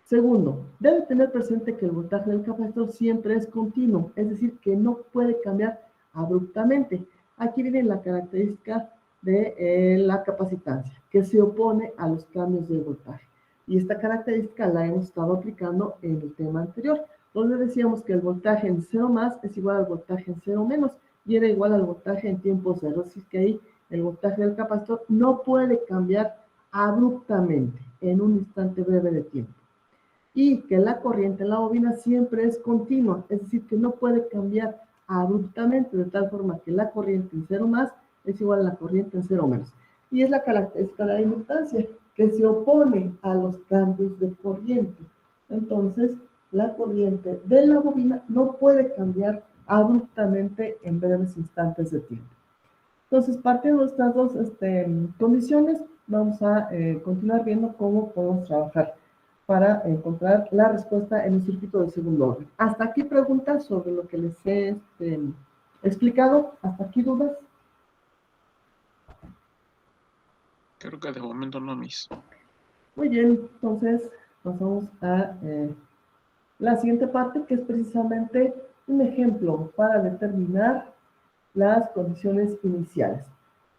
Segundo, debe tener presente que el voltaje del capacitor siempre es continuo, es decir, que no puede cambiar abruptamente. Aquí viene la característica de la capacitancia, que se opone a los cambios de voltaje. Y esta característica la hemos estado aplicando en el tema anterior, donde decíamos que el voltaje en 0 más es igual al voltaje en 0 menos, y era igual al voltaje en tiempo cero. Así que ahí el voltaje del capacitor no puede cambiar abruptamente en un instante breve de tiempo. Y que la corriente en la bobina siempre es continua, es decir, que no puede cambiar abruptamente, de tal forma que la corriente en 0 más es igual a la corriente en 0 menos. Y es la característica de la inductancia, que se opone a los cambios de corriente. Entonces, la corriente de la bobina no puede cambiar abruptamente en breves instantes de tiempo. Entonces, partiendo de estas dos condiciones, vamos a continuar viendo cómo podemos trabajar para encontrar la respuesta en un circuito de segundo orden. ¿Hasta aquí preguntas sobre lo que les he explicado? ¿Hasta aquí dudas? Creo que de momento no, Miss. Muy bien, entonces pasamos a la siguiente parte, que es precisamente un ejemplo para determinar las condiciones iniciales.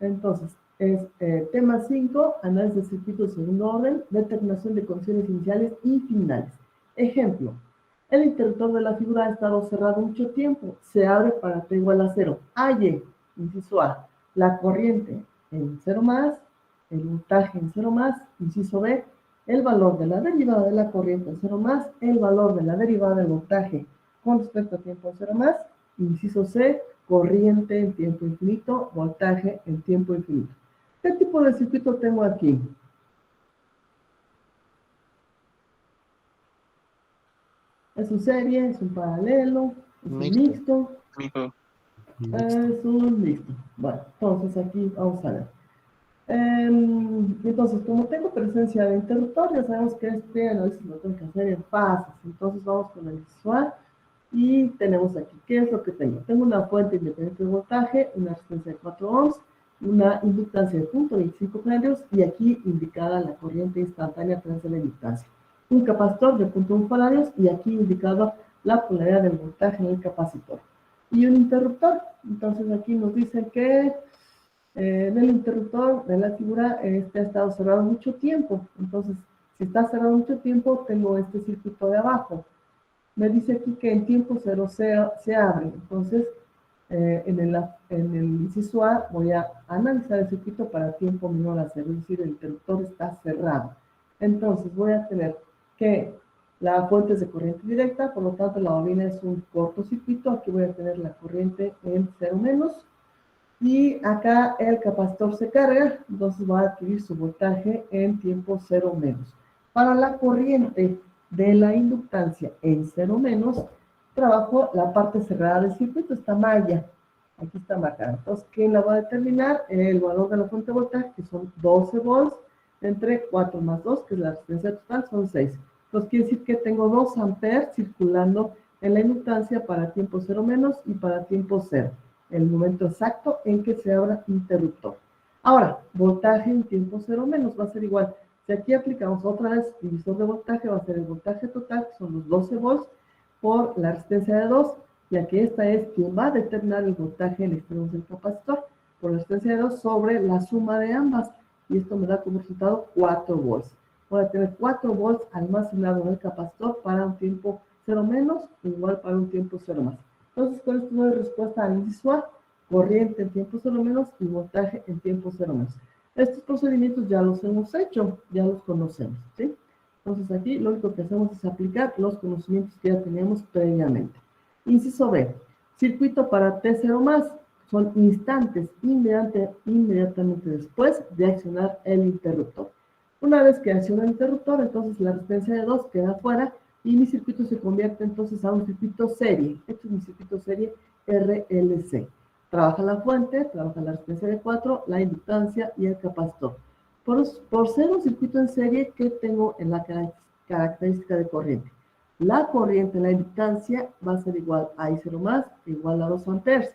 Entonces, es tema 5, análisis de circuitos de segundo orden, determinación de condiciones iniciales y finales. Ejemplo: el interruptor de la figura ha estado cerrado mucho tiempo, se abre para T igual a 0. Halle, inciso A, la corriente en 0 más, el voltaje en 0 más, inciso B, el valor de la derivada de la corriente en 0 más, el valor de la derivada del voltaje con respecto a tiempo en 0 más, inciso C, corriente en tiempo infinito, voltaje en tiempo infinito. ¿Qué tipo de circuito tengo aquí? ¿Es un serie? ¿Es un paralelo? ¿Es un mixto? Es un mixto. Bueno, entonces aquí vamos a ver. Entonces, como tengo presencia de interruptor, ya sabemos que este análisis lo tengo que hacer en fases. Entonces vamos con el visual y tenemos aquí, ¿qué es lo que tengo? Tengo una fuente independiente de voltaje, una resistencia de 4 ohms, una inductancia de 0.25 faradios y aquí indicada la corriente instantánea a través de la inductancia. Un capacitor de 0.1 faradios y aquí indicada la polaridad del voltaje en el capacitor. Y un interruptor, entonces aquí nos dicen que del interruptor de la figura ha estado cerrado mucho tiempo, entonces Si está cerrado mucho tiempo, tengo este circuito de abajo. Me dice aquí que en tiempo cero se abre. Entonces, en el inciso A voy a analizar el circuito para tiempo menor a cero, es decir, el interruptor está cerrado. Entonces, voy a tener que la fuente es de corriente directa, por lo tanto, la bobina es un cortocircuito. Aquí voy a tener la corriente en 0 menos. Y acá el capacitor se carga, entonces va a adquirir su voltaje en tiempo 0 menos. Para la corriente de la inductancia en 0 menos, trabajo la parte cerrada del circuito, esta malla. Aquí está marcada. Entonces, ¿quién la va a determinar? El valor de la fuente de voltaje, que son 12 volts, entre 4 más 2, que es la resistencia total, son 6. Entonces, quiere decir que tengo 2 amperes circulando en la inductancia para tiempo 0 menos y para tiempo 0. El momento exacto en que se abra interruptor. Ahora, voltaje en tiempo 0 menos va a ser igual. Si aquí aplicamos otra vez divisor de voltaje, va a ser el voltaje total, que son los 12 volts, por la resistencia de 2, y aquí esta es quien va a determinar el voltaje en extremos del capacitor, por la resistencia de 2 sobre la suma de ambas, y esto me da como resultado 4 volts. Voy a tener 4 volts almacenado en el capacitor para un tiempo 0 menos, igual para un tiempo 0 más. Entonces, con esto doy respuesta al inciso A, corriente en tiempo 0 menos y voltaje en tiempo 0 menos. Estos procedimientos ya los hemos hecho, ya los conocemos, ¿sí? Entonces, aquí lo único que hacemos es aplicar los conocimientos que ya teníamos previamente. Inciso B, circuito para T0 más, son instantes inmediatamente después de accionar el interruptor. Una vez que acciona el interruptor, entonces la resistencia de 2 queda fuera, y mi circuito se convierte entonces a un circuito serie. Este es mi circuito serie RLC. Trabaja la fuente, trabaja la resistencia de 4, la inductancia y el capacitor. Por ser un circuito en serie, ¿qué tengo en la característica de corriente? La corriente en la inductancia va a ser igual a I0 más, igual a 2 amperes.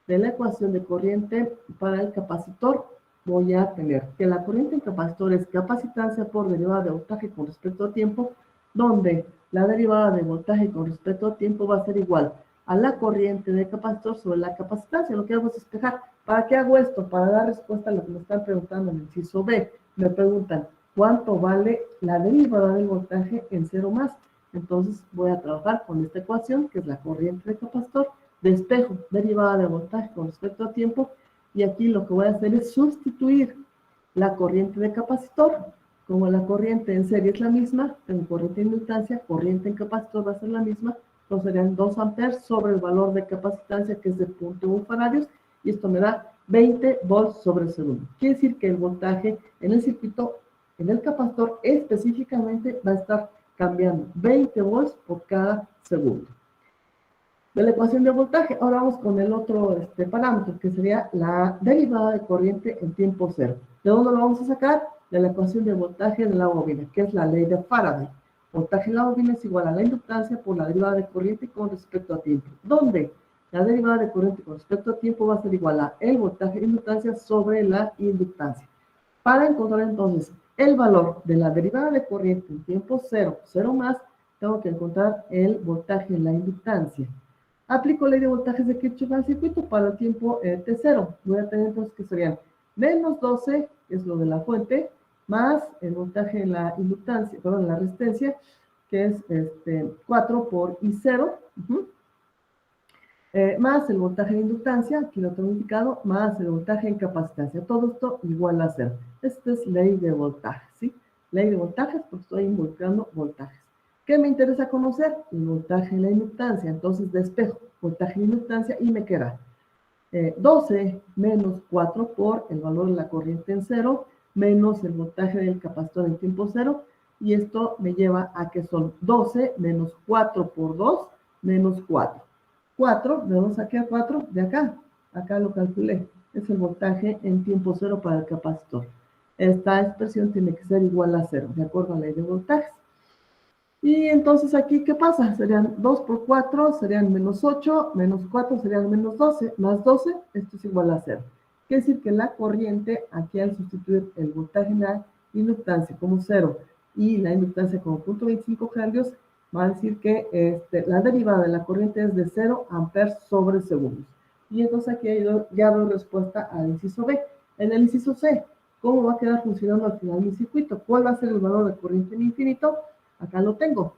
De la ecuación de corriente para el capacitor, voy a tener que la corriente en capacitor es capacitancia por derivada de voltaje con respecto a tiempo, donde la derivada de voltaje con respecto a tiempo va a ser igual a la corriente de capacitor sobre la capacitancia. Lo que hago es despejar. ¿Para qué hago esto? Para dar respuesta a lo que me están preguntando en el inciso B. Me preguntan, ¿cuánto vale la derivada del voltaje en 0 más? Entonces voy a trabajar con esta ecuación, que es la corriente de capacitor, despejo, derivada de voltaje con respecto a tiempo, y aquí lo que voy a hacer es sustituir la corriente de capacitor. Como la corriente en serie es la misma, tengo corriente en inductancia, corriente en capacitor va a ser la misma, entonces serían 2 amperes sobre el valor de capacitancia, que es de 0.1 faradios, y esto me da 20 volts sobre segundo. Quiere decir que el voltaje en el circuito, en el capacitor específicamente, va a estar cambiando 20 volts por cada segundo. De la ecuación de voltaje, ahora vamos con el otro parámetro, que sería la derivada de corriente en tiempo cero. ¿De dónde lo vamos a sacar? De la ecuación de voltaje de la bobina, que es la ley de Faraday. Voltaje en la bobina es igual a la inductancia por la derivada de corriente con respecto a tiempo. ¿Dónde? La derivada de corriente con respecto a tiempo va a ser igual a el voltaje de inductancia sobre la inductancia. Para encontrar entonces el valor de la derivada de corriente en tiempo 0, 0 más, tengo que encontrar el voltaje en la inductancia. Aplico ley de voltajes de Kirchhoff al circuito para el tiempo T0. Voy a tener entonces que serían menos 12, que es lo de la fuente, más el voltaje en la inductancia, perdón, en la resistencia, que es 4 por I0, más el voltaje de inductancia, aquí lo tengo indicado, más el voltaje en capacitancia. Todo esto igual a 0. Esta es ley de voltajes, ¿sí? Ley de voltajes, porque estoy involucrando voltajes. ¿Qué me interesa conocer? El voltaje en la inductancia. Entonces despejo voltaje en inductancia y me queda 12 menos 4 por el valor de la corriente en 0, menos el voltaje del capacitor en tiempo 0, y esto me lleva a que son 12 menos 4 por 2, menos 4. 4, ¿de dónde saqué a 4? De acá. Acá lo calculé. Es el voltaje en tiempo 0 para el capacitor. Esta expresión tiene que ser igual a 0, de acuerdo a la ley de voltajes. Y entonces aquí, ¿qué pasa? Serían 2 por 4, serían menos 8, menos 4 serían menos 12, más 12, esto es igual a 0. Quiere decir que la corriente, aquí al sustituir el voltaje en la inductancia como 0 y la inductancia como 0.25 faradios, va a decir que la derivada de la corriente es de 0 amperes sobre segundos. Y entonces aquí ya doy respuesta al inciso B. En el inciso C, ¿Cómo va a quedar funcionando al final mi circuito? ¿Cuál va a ser el valor de corriente en infinito? Acá lo tengo.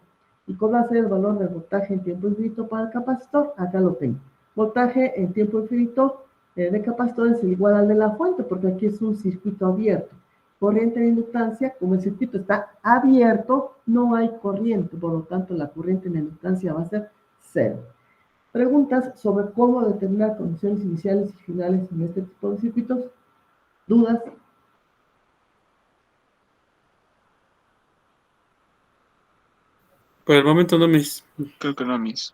¿Y cuál va a ser el valor de voltaje en tiempo infinito para el capacitor? Acá lo tengo. Voltaje en tiempo infinito de capacitor es igual al de la fuente, porque aquí es un circuito abierto. Corriente en inductancia, como el circuito está abierto, no hay corriente, por lo tanto la corriente en la inductancia va a ser cero. Preguntas sobre cómo determinar condiciones iniciales y finales en este tipo de circuitos. ¿Dudas? Por el momento no, mis. Creo que no, mis.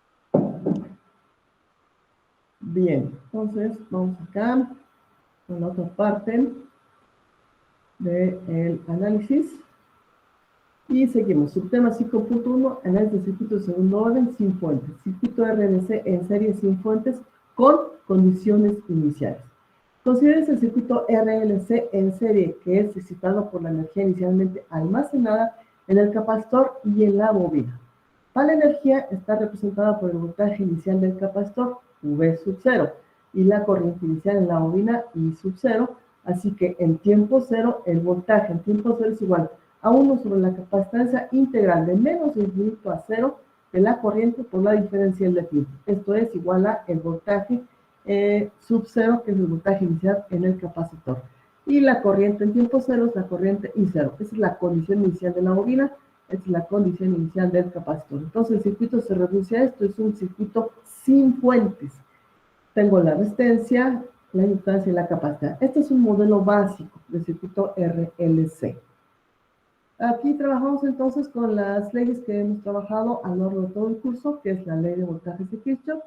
Bien, entonces vamos acá con la otra parte del análisis. Y seguimos. Subtema 5.1, análisis de circuito de segundo orden sin fuentes. Circuito RLC en serie sin fuentes con condiciones iniciales. Consideren el circuito RLC en serie, que es excitado por la energía inicialmente almacenada en el capacitor y en la bobina. Tal energía está representada por el voltaje inicial del capacitor, V sub 0, y la corriente inicial en la bobina, I sub 0, así que en tiempo cero, el voltaje en tiempo cero es igual a 1 sobre la capacitancia integral de menos infinito a 0 de la corriente por la diferencial de tiempo. Esto es igual a el voltaje sub 0, que es el voltaje inicial en el capacitor. Y la corriente en tiempo cero es la corriente I0. Esa es la condición inicial de la bobina, esta es la condición inicial del capacitor. Entonces el circuito se reduce a esto, es un circuito sin fuentes. Tengo la resistencia, la inductancia y la capacidad. Este es un modelo básico del circuito RLC. Aquí trabajamos entonces con las leyes que hemos trabajado a lo largo de todo el curso, que es la ley de voltajes de Kirchhoff.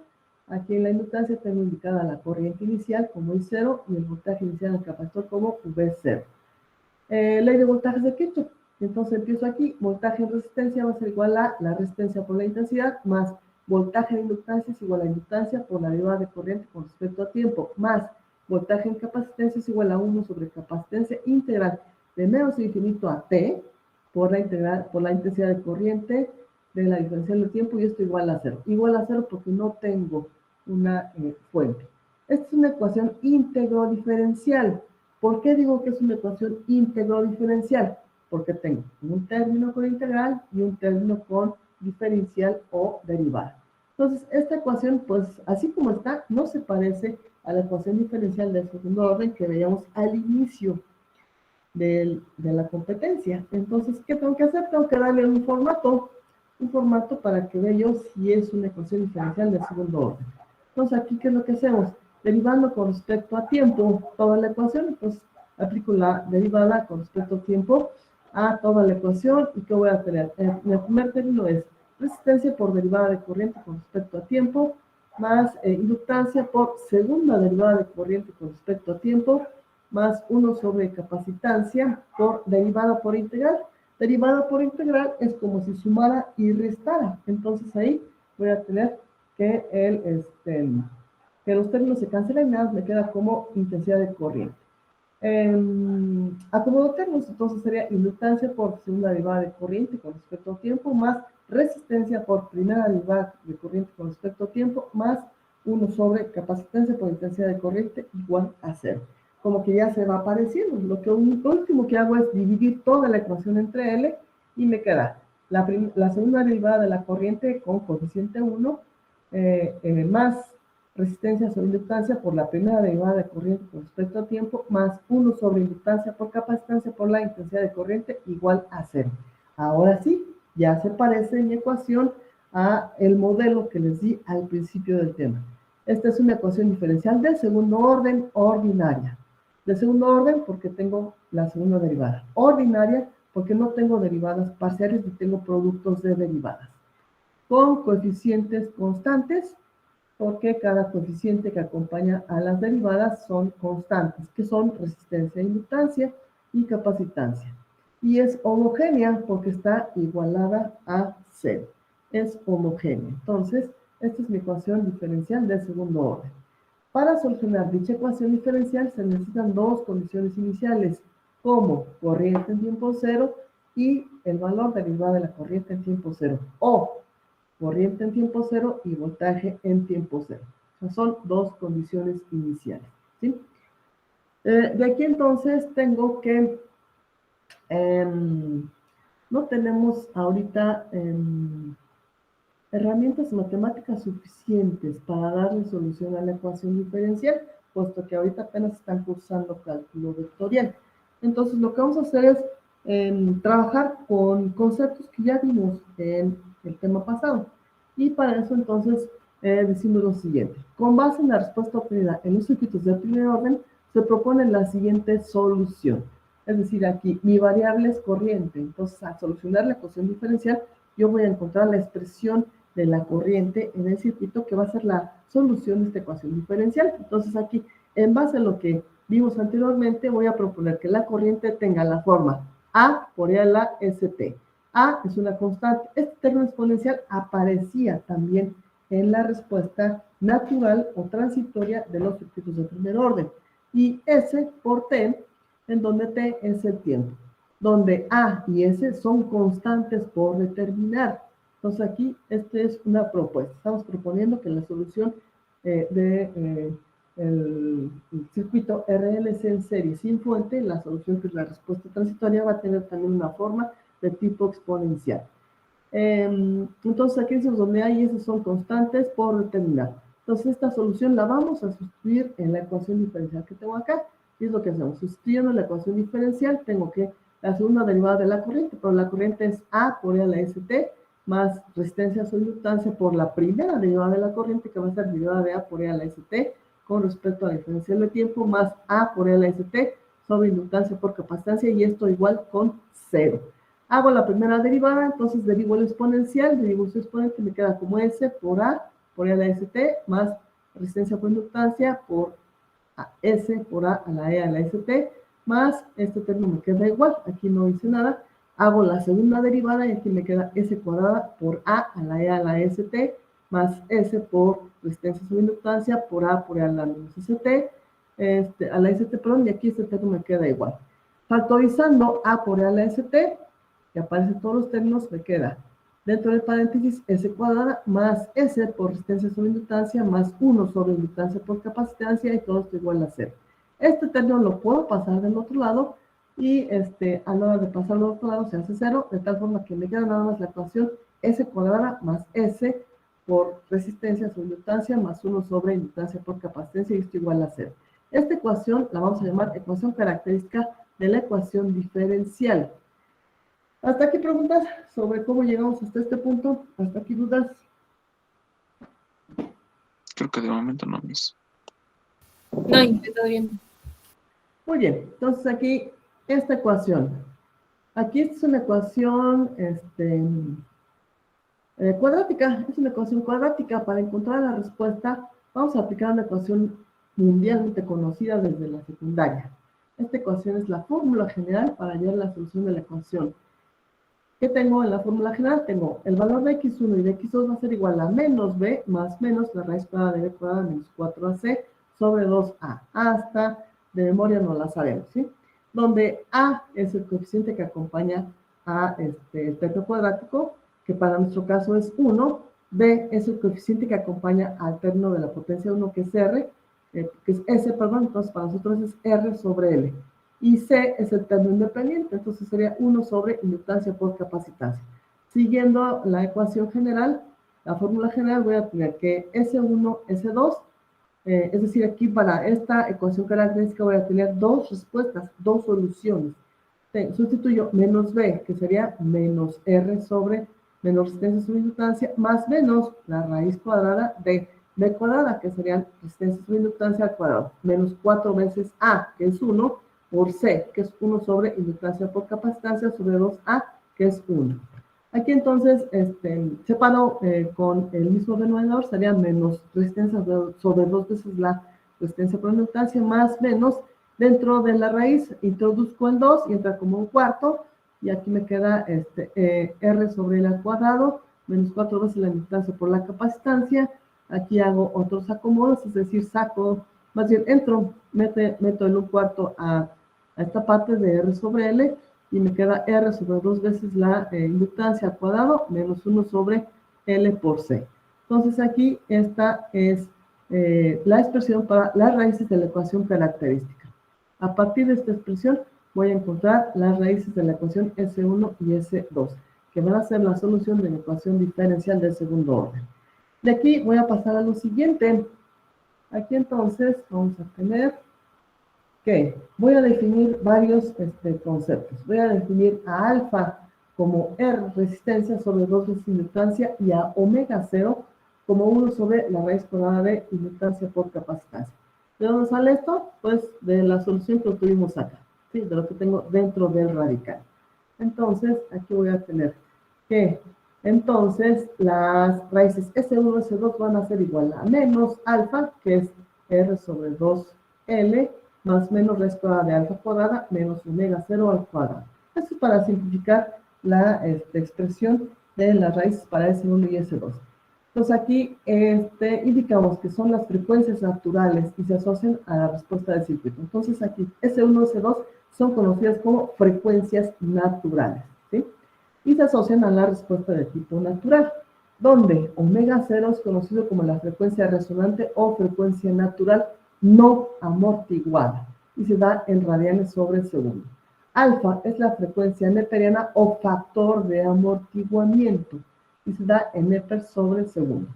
Aquí en la inductancia tengo indicada la corriente inicial como I0 y el voltaje inicial del capacitor como V0. Ley de voltajes de Kirchhoff. Entonces empiezo aquí, voltaje en resistencia va a ser igual a la resistencia por la intensidad, más voltaje en inductancia es igual a inductancia por la derivada de corriente con respecto a tiempo, más voltaje en capacitancia es igual a 1 sobre capacitancia integral de menos infinito a t, por la intensidad de corriente de la diferencial del tiempo, y esto igual a 0. Igual a 0 porque no tengo una fuente. Esta es una ecuación íntegro diferencial. ¿Por qué digo que es una ecuación íntegro diferencial? Porque tengo un término con integral y un término con diferencial o derivada. Entonces, esta ecuación, pues, así como está, no se parece a la ecuación diferencial del segundo orden que veíamos al inicio de la competencia. Entonces, ¿qué tengo que hacer? Tengo que darle un formato para que vea yo si es una ecuación diferencial del segundo orden. Entonces, aquí, ¿qué es lo que hacemos? Derivando con respecto a tiempo toda la ecuación, entonces aplico la derivada con respecto a tiempo a toda la ecuación, y ¿qué voy a tener? En el primer término es resistencia por derivada de corriente con respecto a tiempo, más inductancia por segunda derivada de corriente con respecto a tiempo, más 1 sobre capacitancia por derivada por integral. Derivada por integral es como si sumara y restara. Entonces ahí voy a tener que, que los términos se cancelan y nada me queda como intensidad de corriente. Acomodo términos, entonces sería inductancia por segunda derivada de corriente con respecto a tiempo, más resistencia por primera derivada de corriente con respecto a tiempo, más 1 sobre capacitancia por intensidad de corriente igual a 0. Como que ya se va apareciendo. Lo último que hago es dividir toda la ecuación entre L y me queda la segunda derivada de la corriente con coeficiente 1 más resistencia sobre inductancia por la primera derivada de corriente con respecto a tiempo, más 1 sobre inductancia por capacitancia por la intensidad de corriente igual a 0. Ahora sí, ya se parece mi ecuación a el modelo que les di al principio del tema. Esta es una ecuación diferencial de segundo orden ordinaria. De segundo orden porque tengo la segunda derivada. Ordinaria porque no tengo derivadas parciales ni tengo productos de derivadas. Con coeficientes constantes, porque cada coeficiente que acompaña a las derivadas son constantes, que son resistencia, inductancia y capacitancia. Y es homogénea porque está igualada a 0. Es homogénea. Entonces, esta es mi ecuación diferencial de segundo orden. Para solucionar dicha ecuación diferencial se necesitan dos condiciones iniciales, como corriente en tiempo cero y el valor derivado de la corriente en tiempo cero, o corriente en tiempo cero y voltaje en tiempo cero. O sea, son dos condiciones iniciales, ¿sí? De aquí entonces tengo que, no tenemos ahorita herramientas matemáticas suficientes para darle solución a la ecuación diferencial, puesto que ahorita apenas están cursando cálculo vectorial. Entonces lo que vamos a hacer es trabajar con conceptos que ya vimos en el tema pasado. Y para eso entonces decimos lo siguiente. Con base en la respuesta obtenida en los circuitos de primer orden, se propone la siguiente solución. Es decir, aquí mi variable es corriente. Entonces, al solucionar la ecuación diferencial, yo voy a encontrar la expresión de la corriente en el circuito que va a ser la solución de esta ecuación diferencial. Entonces, aquí, en base a lo que vimos anteriormente, voy a proponer que la corriente tenga la forma A por E a la ST. A es una constante. Este término exponencial aparecía también en la respuesta natural o transitoria de los circuitos de primer orden. Y S por T, en donde T es el tiempo, donde A y S son constantes por determinar. Entonces aquí, esta es una propuesta. Estamos proponiendo que la solución del circuito RLC en serie sin fuente, la solución que es la respuesta transitoria, va a tener también una forma de tipo exponencial. Entonces aquí es donde A y S son constantes por determinar. Entonces esta solución la vamos a sustituir en la ecuación diferencial que tengo acá. Y es lo que hacemos. Sustituyendo la ecuación diferencial, tengo que la segunda derivada de la corriente, pero la corriente es A por E a la ST, más resistencia sobre inductancia por la primera derivada de la corriente, que va a ser derivada de A por E a la ST, con respecto a la diferencial de tiempo, más A por E a la ST, sobre inductancia por capacitancia, y esto igual con 0. Hago la primera derivada, entonces derivo el exponencial, derivo su exponente, me queda como S por A por E a la ST, más resistencia por inductancia por S por A la E a la ST, más este término me queda igual, aquí no hice nada. Hago la segunda derivada y aquí me queda S cuadrada por A la E a la ST, más S por resistencia sobre inductancia por A por E a la menos ST, a la ST, perdón, y aquí este término me queda igual. Factorizando A por E a la ST, que aparecen todos los términos, me queda dentro del paréntesis S cuadrada más S por resistencia sobre inductancia más 1 sobre inductancia por capacitancia, y todo esto igual a 0. Este término lo puedo pasar del otro lado y a la hora de pasarlo al otro lado se hace 0, de tal forma que me queda nada más la ecuación S cuadrada más S por resistencia sobre inductancia más 1 sobre inductancia por capacitancia, y esto igual a 0. Esta ecuación la vamos a llamar ecuación característica de la ecuación diferencial. ¿Hasta aquí preguntas sobre cómo llegamos hasta este punto? ¿Hasta aquí dudas? Creo que de momento no, Miss. No, todo bien. Muy bien, entonces aquí esta ecuación. Aquí esta es una ecuación cuadrática, es una ecuación cuadrática. Para encontrar la respuesta vamos a aplicar una ecuación mundialmente conocida desde la secundaria. Esta ecuación es la fórmula general para hallar la solución de la ecuación. ¿Qué tengo en la fórmula general? Tengo el valor de x1 y de x2 va a ser igual a menos b más menos la raíz cuadrada de b cuadrada menos 4ac sobre 2a. Hasta de memoria no la sabemos, ¿sí? Donde a es el coeficiente que acompaña a el término cuadrático, que para nuestro caso es 1. B es el coeficiente que acompaña al término de la potencia 1, que es r, que es s, perdón, entonces para nosotros es r sobre l. Y C es el término independiente, entonces sería 1 sobre inductancia por capacitancia. Siguiendo la ecuación general, la fórmula general, voy a tener que S1, S2, es decir, aquí para esta ecuación característica voy a tener dos respuestas, dos soluciones. Sustituyo menos B, que sería menos R sobre menos resistencia sobre inductancia, más menos la raíz cuadrada de B cuadrada, que serían resistencia sobre inductancia al cuadrado, menos 4 veces A, que es 1, por C, que es 1 sobre inductancia por capacitancia, sobre 2A, que es 1. Aquí entonces, separo con el mismo denominador, sería menos resistencia sobre 2 veces la resistencia por inductancia, más menos, dentro de la raíz, introduzco el 2 y entra como un cuarto, y aquí me queda R sobre L al cuadrado, menos 4 veces la inductancia por la capacitancia. Aquí hago otros acomodos, es decir, saco, más bien meto el 1 cuarto a esta parte de R sobre L, y me queda R sobre 2 veces la inductancia al cuadrado, menos 1 sobre L por C. Entonces aquí esta es la expresión para las raíces de la ecuación característica. A partir de esta expresión voy a encontrar las raíces de la ecuación S1 y S2, que van a ser la solución de la ecuación diferencial del segundo orden. De aquí voy a pasar a lo siguiente. Aquí entonces vamos a tener que voy a definir varios conceptos. Voy a definir a alfa como R resistencia sobre 2 veces inductancia y a omega 0 como 1 sobre la raíz cuadrada de inductancia por capacitancia. ¿De dónde sale esto? Pues de la solución que obtuvimos acá, ¿sí? De lo que tengo dentro del radical. Entonces, aquí voy a tener que, entonces, las raíces S1 y S2 van a ser igual a menos alfa, que es R sobre 2L, más menos raíz cuadrada de alfa cuadrada, menos omega 0 al cuadrado. Esto es para simplificar la expresión de las raíces para S1 y S2. Entonces aquí indicamos que son las frecuencias naturales y se asocian a la respuesta del circuito. Entonces aquí S1 y S2 son conocidas como frecuencias naturales, ¿sí? Y se asocian a la respuesta de tipo natural, donde omega 0 es conocido como la frecuencia resonante o frecuencia natural no amortiguada y se da en radianes sobre segundo. Alfa es la frecuencia neperiana o factor de amortiguamiento y se da en Nepher sobre segundo.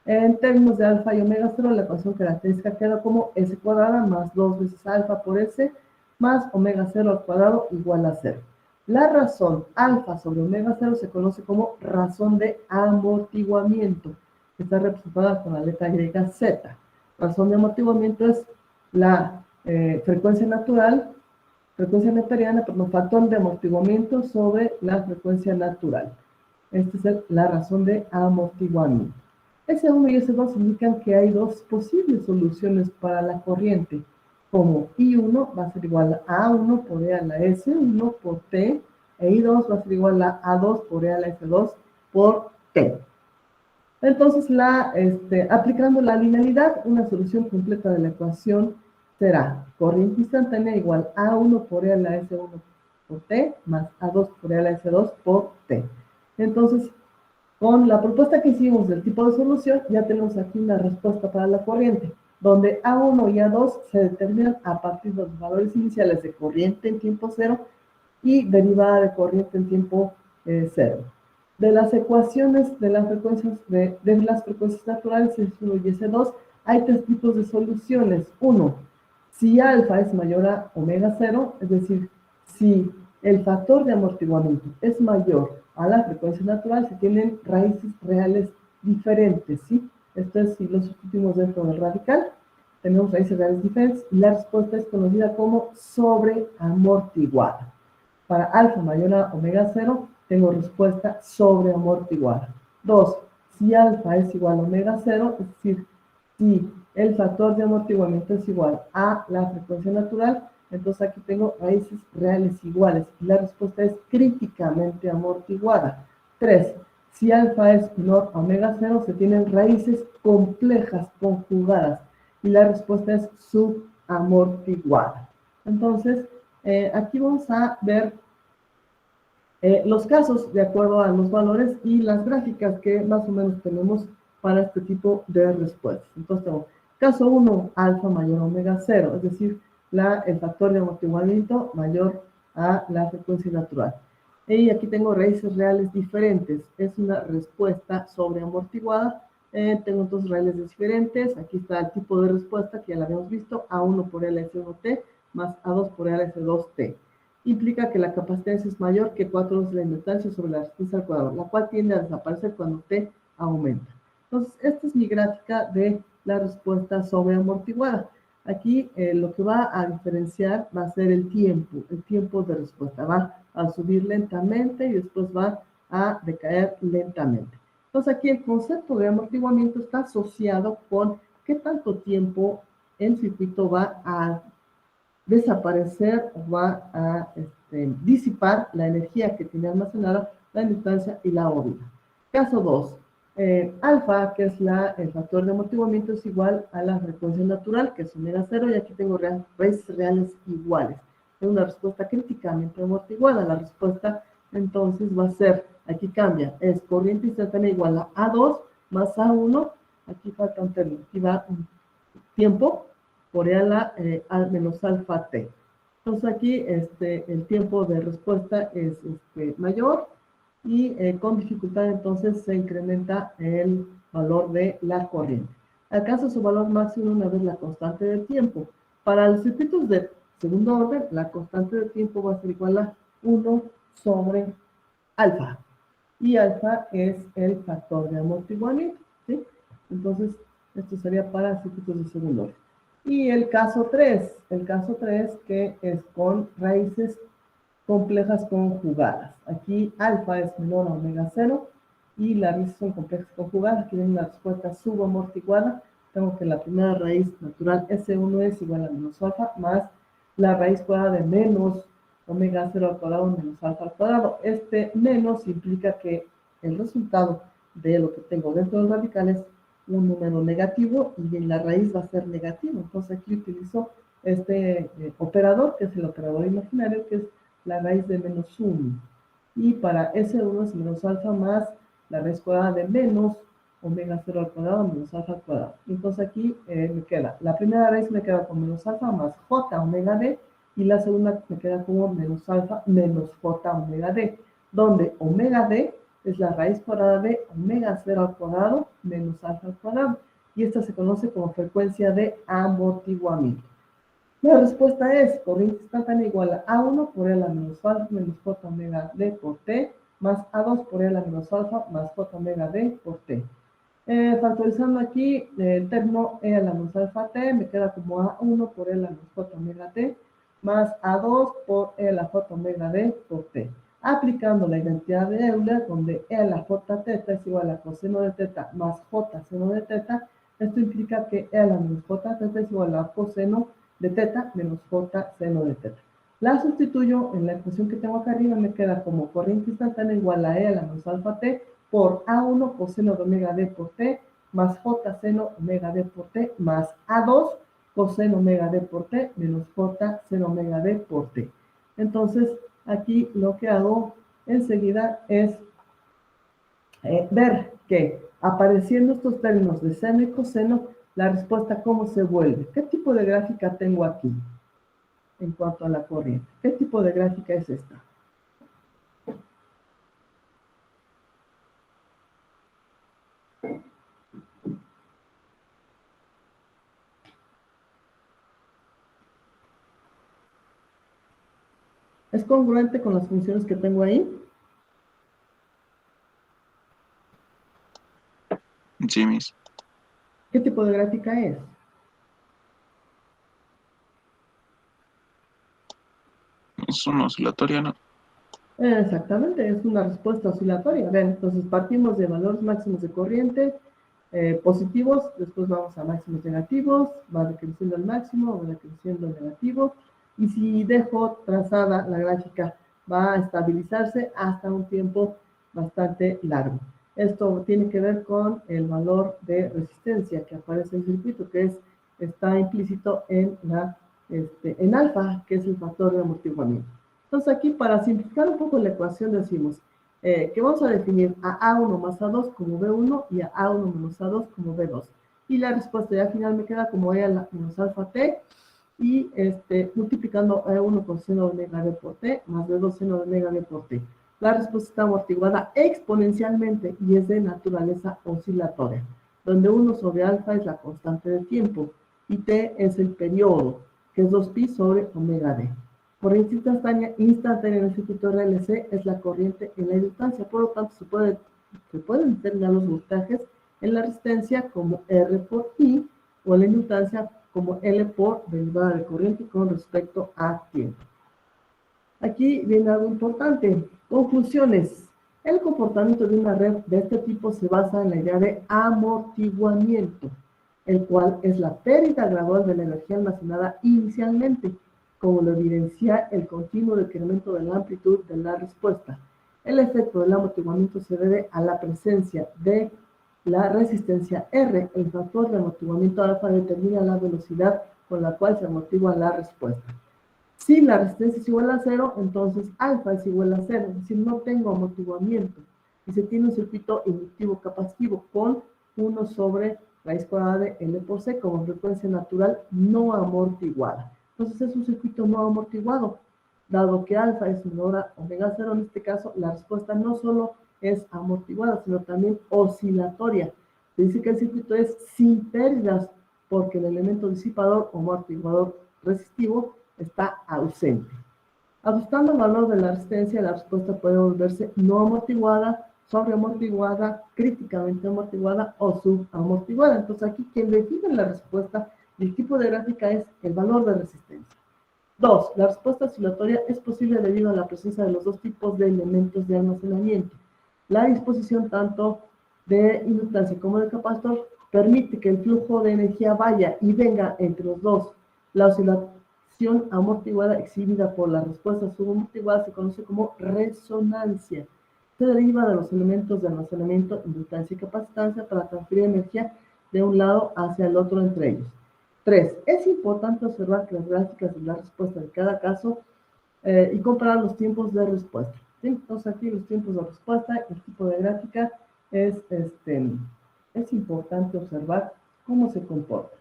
En términos de alfa y omega 0, la ecuación característica queda como S cuadrada más 2 veces alfa por S más omega 0 al cuadrado igual a 0. La razón alfa sobre omega 0 se conoce como razón de amortiguamiento, que está representada con la letra griega Z. Razón de amortiguamiento es la frecuencia natural, frecuencia neperiana, pero factor de amortiguamiento sobre la frecuencia natural. Esta es la razón de amortiguamiento. S1 y S2 indican que hay dos posibles soluciones para la corriente, como I1 va a ser igual a A1 por E a la S1 por T, e I2 va a ser igual a A2 por E a la S2 por T. Entonces, aplicando la linealidad, una solución completa de la ecuación será corriente instantánea igual a A1 por E a la S1 por T más A2 por E a la S2 por T. Entonces, con la propuesta que hicimos del tipo de solución, ya tenemos aquí una respuesta para la corriente, donde A1 y A2 se determinan a partir de los valores iniciales de corriente en tiempo cero y derivada de corriente en tiempo cero. De las ecuaciones de las frecuencias, de las frecuencias naturales S1 y S2, hay tres tipos de soluciones. Uno, si alfa es mayor a omega 0, es decir, si el factor de amortiguamiento es mayor a la frecuencia natural, se tienen raíces reales diferentes, ¿sí? Esto es si lo sustituimos dentro del radical, tenemos raíces reales diferentes y la respuesta es conocida como sobreamortiguada. Para alfa mayor a omega 0, tengo respuesta sobreamortiguada. 2. Si alfa es igual a omega 0, es decir, si el factor de amortiguamiento es igual a la frecuencia natural, entonces aquí tengo raíces reales iguales y la respuesta es críticamente amortiguada. 3. Si alfa es menor a omega 0, se tienen raíces complejas conjugadas y la respuesta es subamortiguada. Entonces, aquí vamos a ver los casos de acuerdo a los valores y las gráficas que más o menos tenemos para este tipo de respuestas. Entonces tengo caso 1, alfa mayor a omega 0, es decir, el factor de amortiguamiento mayor a la frecuencia natural. Y aquí tengo raíces reales diferentes, es una respuesta sobreamortiguada. Tengo entonces raíces diferentes, aquí está el tipo de respuesta que ya la habíamos visto, A1 por LS1T más A2 por LS2T. Implica que la capacitancia es mayor que 4 veces la inductancia sobre la resistencia al cuadrado, la cual tiende a desaparecer cuando T aumenta. Entonces, esta es mi gráfica de la respuesta sobreamortiguada. Aquí lo que va a diferenciar va a ser el tiempo de respuesta. Va a subir lentamente y después va a decaer lentamente. Entonces, aquí el concepto de amortiguamiento está asociado con qué tanto tiempo el circuito va a desaparecer o va a disipar la energía que tiene almacenada la inductancia y la órbita. Caso 2. Alfa, que es el factor de amortiguamiento, es igual a la frecuencia natural, que es omega 0, y aquí tengo raíces reales iguales. Es una respuesta críticamente amortiguada. La respuesta, entonces, va a ser, aquí cambia, es corriente instantánea igual a A2 más A1, aquí falta un término, aquí va un tiempo, por E a la menos alfa T. Entonces aquí el tiempo de respuesta es mayor y con dificultad entonces se incrementa el valor de la corriente. Alcanza su valor máximo una vez la constante de tiempo. Para los circuitos de segundo orden, la constante de tiempo va a ser igual a 1 sobre alfa. Y alfa es el factor de amortiguamiento, ¿sí? Entonces, esto sería para circuitos de segundo orden. Y el caso 3 que es con raíces complejas conjugadas. Aquí alfa es menor a omega 0 y las raíces son complejas conjugadas. Aquí viene una respuesta subamortiguada. Tengo que la primera raíz natural S1 es igual a menos alfa más la raíz cuadrada de menos omega 0 al cuadrado menos alfa al cuadrado. Este menos implica que el resultado de lo que tengo dentro del radical es un número negativo y en la raíz va a ser negativo. Entonces aquí utilizo este operador, que es el operador imaginario, que es la raíz de menos 1. Y para S1 es menos alfa más la raíz cuadrada de menos omega 0 al cuadrado menos alfa al cuadrado. Entonces aquí me queda, la primera raíz me queda con menos alfa más j omega d, y la segunda me queda como menos alfa menos j omega d, donde omega d es la raíz cuadrada de omega 0 al cuadrado menos alfa al cuadrado. Y esta se conoce como frecuencia de amortiguamiento. La respuesta es corriente instantánea igual a A1 por E a la menos alfa menos J omega D por T más A2 por E a la menos alfa más J omega D por T. Factorizando aquí el término E a la menos alfa T, me queda como A1 por E a la menos J omega T más A2 por E a la J omega D por T. Aplicando la identidad de Euler, donde E a la J teta es igual a coseno de teta más J seno de teta, esto implica que E a la menos J teta es igual a coseno de teta menos j seno de teta. La sustituyo en la ecuación que tengo acá arriba, me queda como corriente instantánea igual a E a la menos alfa t por A1 coseno de omega d por t más j seno omega d por t más A2 coseno omega d por t menos j seno omega d por t. Entonces, aquí lo que hago enseguida es ver que apareciendo estos términos de seno y coseno, la respuesta cómo se vuelve. ¿Qué tipo de gráfica tengo aquí en cuanto a la corriente? ¿Qué tipo de gráfica es esta? ¿Es congruente con las funciones que tengo ahí? Sí, mis. ¿Qué tipo de gráfica es? Es una oscilatoria, ¿no? Exactamente, es una respuesta oscilatoria. Ven, entonces partimos de valores máximos de corriente positivos, después vamos a máximos negativos, va decreciendo el máximo, va decreciendo el negativo, y si dejo trazada la gráfica, va a estabilizarse hasta un tiempo bastante largo. Esto tiene que ver con el valor de resistencia que aparece en el circuito, que está implícito en alfa, que es el factor de amortiguamiento. Entonces aquí, para simplificar un poco la ecuación, decimos que vamos a definir a A1 más A2 como B1 y a A1 menos A2 como B2. Y la respuesta ya final me queda como E a la menos alfa T, y multiplicando A1 con seno de omega D por T más B2 seno de omega D por T. La respuesta está amortiguada exponencialmente y es de naturaleza oscilatoria, donde 1 sobre alfa es la constante de tiempo y T es el periodo, que es 2pi sobre omega D. Corriente instantánea en el circuito RLC es la corriente en la inductancia, por lo tanto se pueden determinar los voltajes en la resistencia como R por I o en la inductancia como L por derivada de corriente con respecto a tiempo. Aquí viene algo importante. Conclusiones. El comportamiento de una red de este tipo se basa en la idea de amortiguamiento, el cual es la pérdida gradual de la energía almacenada inicialmente, como lo evidencia el continuo decremento de la amplitud de la respuesta. El efecto del amortiguamiento se debe a la presencia de la resistencia R. El factor de amortiguamiento alfa determina la velocidad con la cual se amortigua la respuesta. Si la resistencia es igual a 0, entonces alfa es igual a 0, es decir, no tengo amortiguamiento. Y se tiene un circuito inductivo capacitivo con 1 sobre raíz cuadrada de L por C como frecuencia natural no amortiguada. Entonces es un circuito no amortiguado. Dado que alfa es menor a omega 0, en este caso, la respuesta no solo es amortiguada, sino también oscilatoria. Se dice que el circuito es sin pérdidas, porque el elemento disipador o amortiguador resistivo está ausente. Ajustando el valor de la resistencia, la respuesta puede volverse no amortiguada, sobreamortiguada, críticamente amortiguada o subamortiguada. Entonces aquí quien define la respuesta del tipo de gráfica es el valor de resistencia. 2. La respuesta oscilatoria es posible debido a la presencia de los dos tipos de elementos de almacenamiento. La disposición tanto de inductancia como de capacitor permite que el flujo de energía vaya y venga entre los dos. La oscilación amortiguada exhibida por la respuesta subamortiguada se conoce como resonancia. Se deriva de los elementos de almacenamiento, inductancia y capacitancia para transferir energía de un lado hacia el otro entre ellos. 3. Es importante observar que las gráficas de la respuesta de cada caso y comparar los tiempos de respuesta. ¿Sí? Entonces aquí los tiempos de respuesta, el tipo de gráfica, es importante observar cómo se comporta.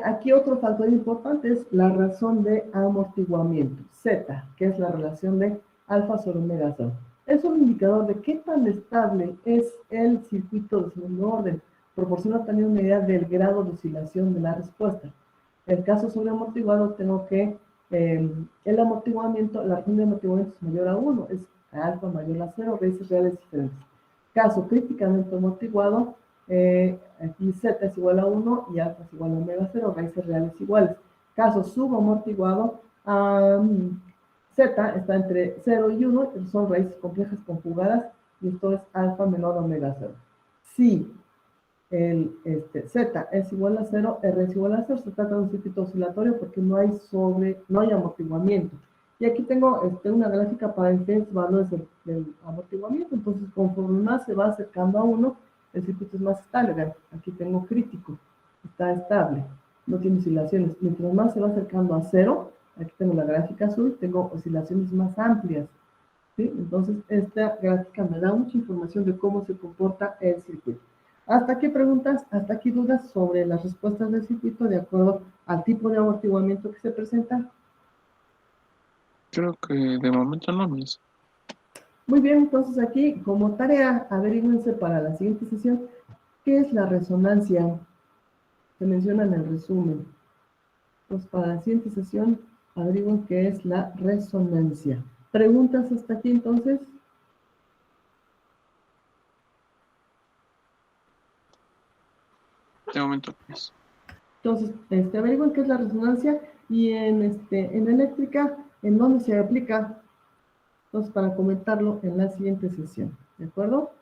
Aquí otro factor importante es la razón de amortiguamiento, Z, que es la relación de alfa sobre omega 0. Es un indicador de qué tan estable es el circuito de segundo orden. Proporciona también una idea del grado de oscilación de la respuesta. En el caso sobreamortiguado, tengo que el amortiguamiento, la razón de amortiguamiento es mayor a 1, es alfa mayor a 0, raíces reales diferentes. Caso críticamente amortiguado, aquí Z es igual a 1 y alfa es igual a omega 0, raíces reales iguales. Caso subamortiguado, Z está entre 0 y 1, son raíces complejas conjugadas, y esto es alfa menor a omega 0. Si el Z es igual a 0, R es igual a 0, se trata de un circuito oscilatorio porque no hay amortiguamiento. Y aquí tengo una gráfica para diferentes valores del amortiguamiento. Entonces, conforme más se va acercando a 1, el circuito es más estable. Aquí tengo crítico, está estable, no tiene oscilaciones. Mientras más se va acercando a 0, aquí tengo la gráfica azul, tengo oscilaciones más amplias. ¿Sí? Entonces, esta gráfica me da mucha información de cómo se comporta el circuito. ¿Hasta aquí preguntas? ¿Hasta aquí dudas sobre las respuestas del circuito de acuerdo al tipo de amortiguamiento que se presenta? Creo que de momento no, Miss. Muy bien, entonces aquí como tarea, averígüense para la siguiente sesión, ¿qué es la resonancia? Se menciona en el resumen. Entonces para la siguiente sesión, averigüen qué es la resonancia. ¿Preguntas hasta aquí entonces? De momento, Miss. Entonces, averigüen qué es la resonancia y en eléctrica, ¿en dónde se aplica? Entonces, para comentarlo en la siguiente sesión, ¿de acuerdo?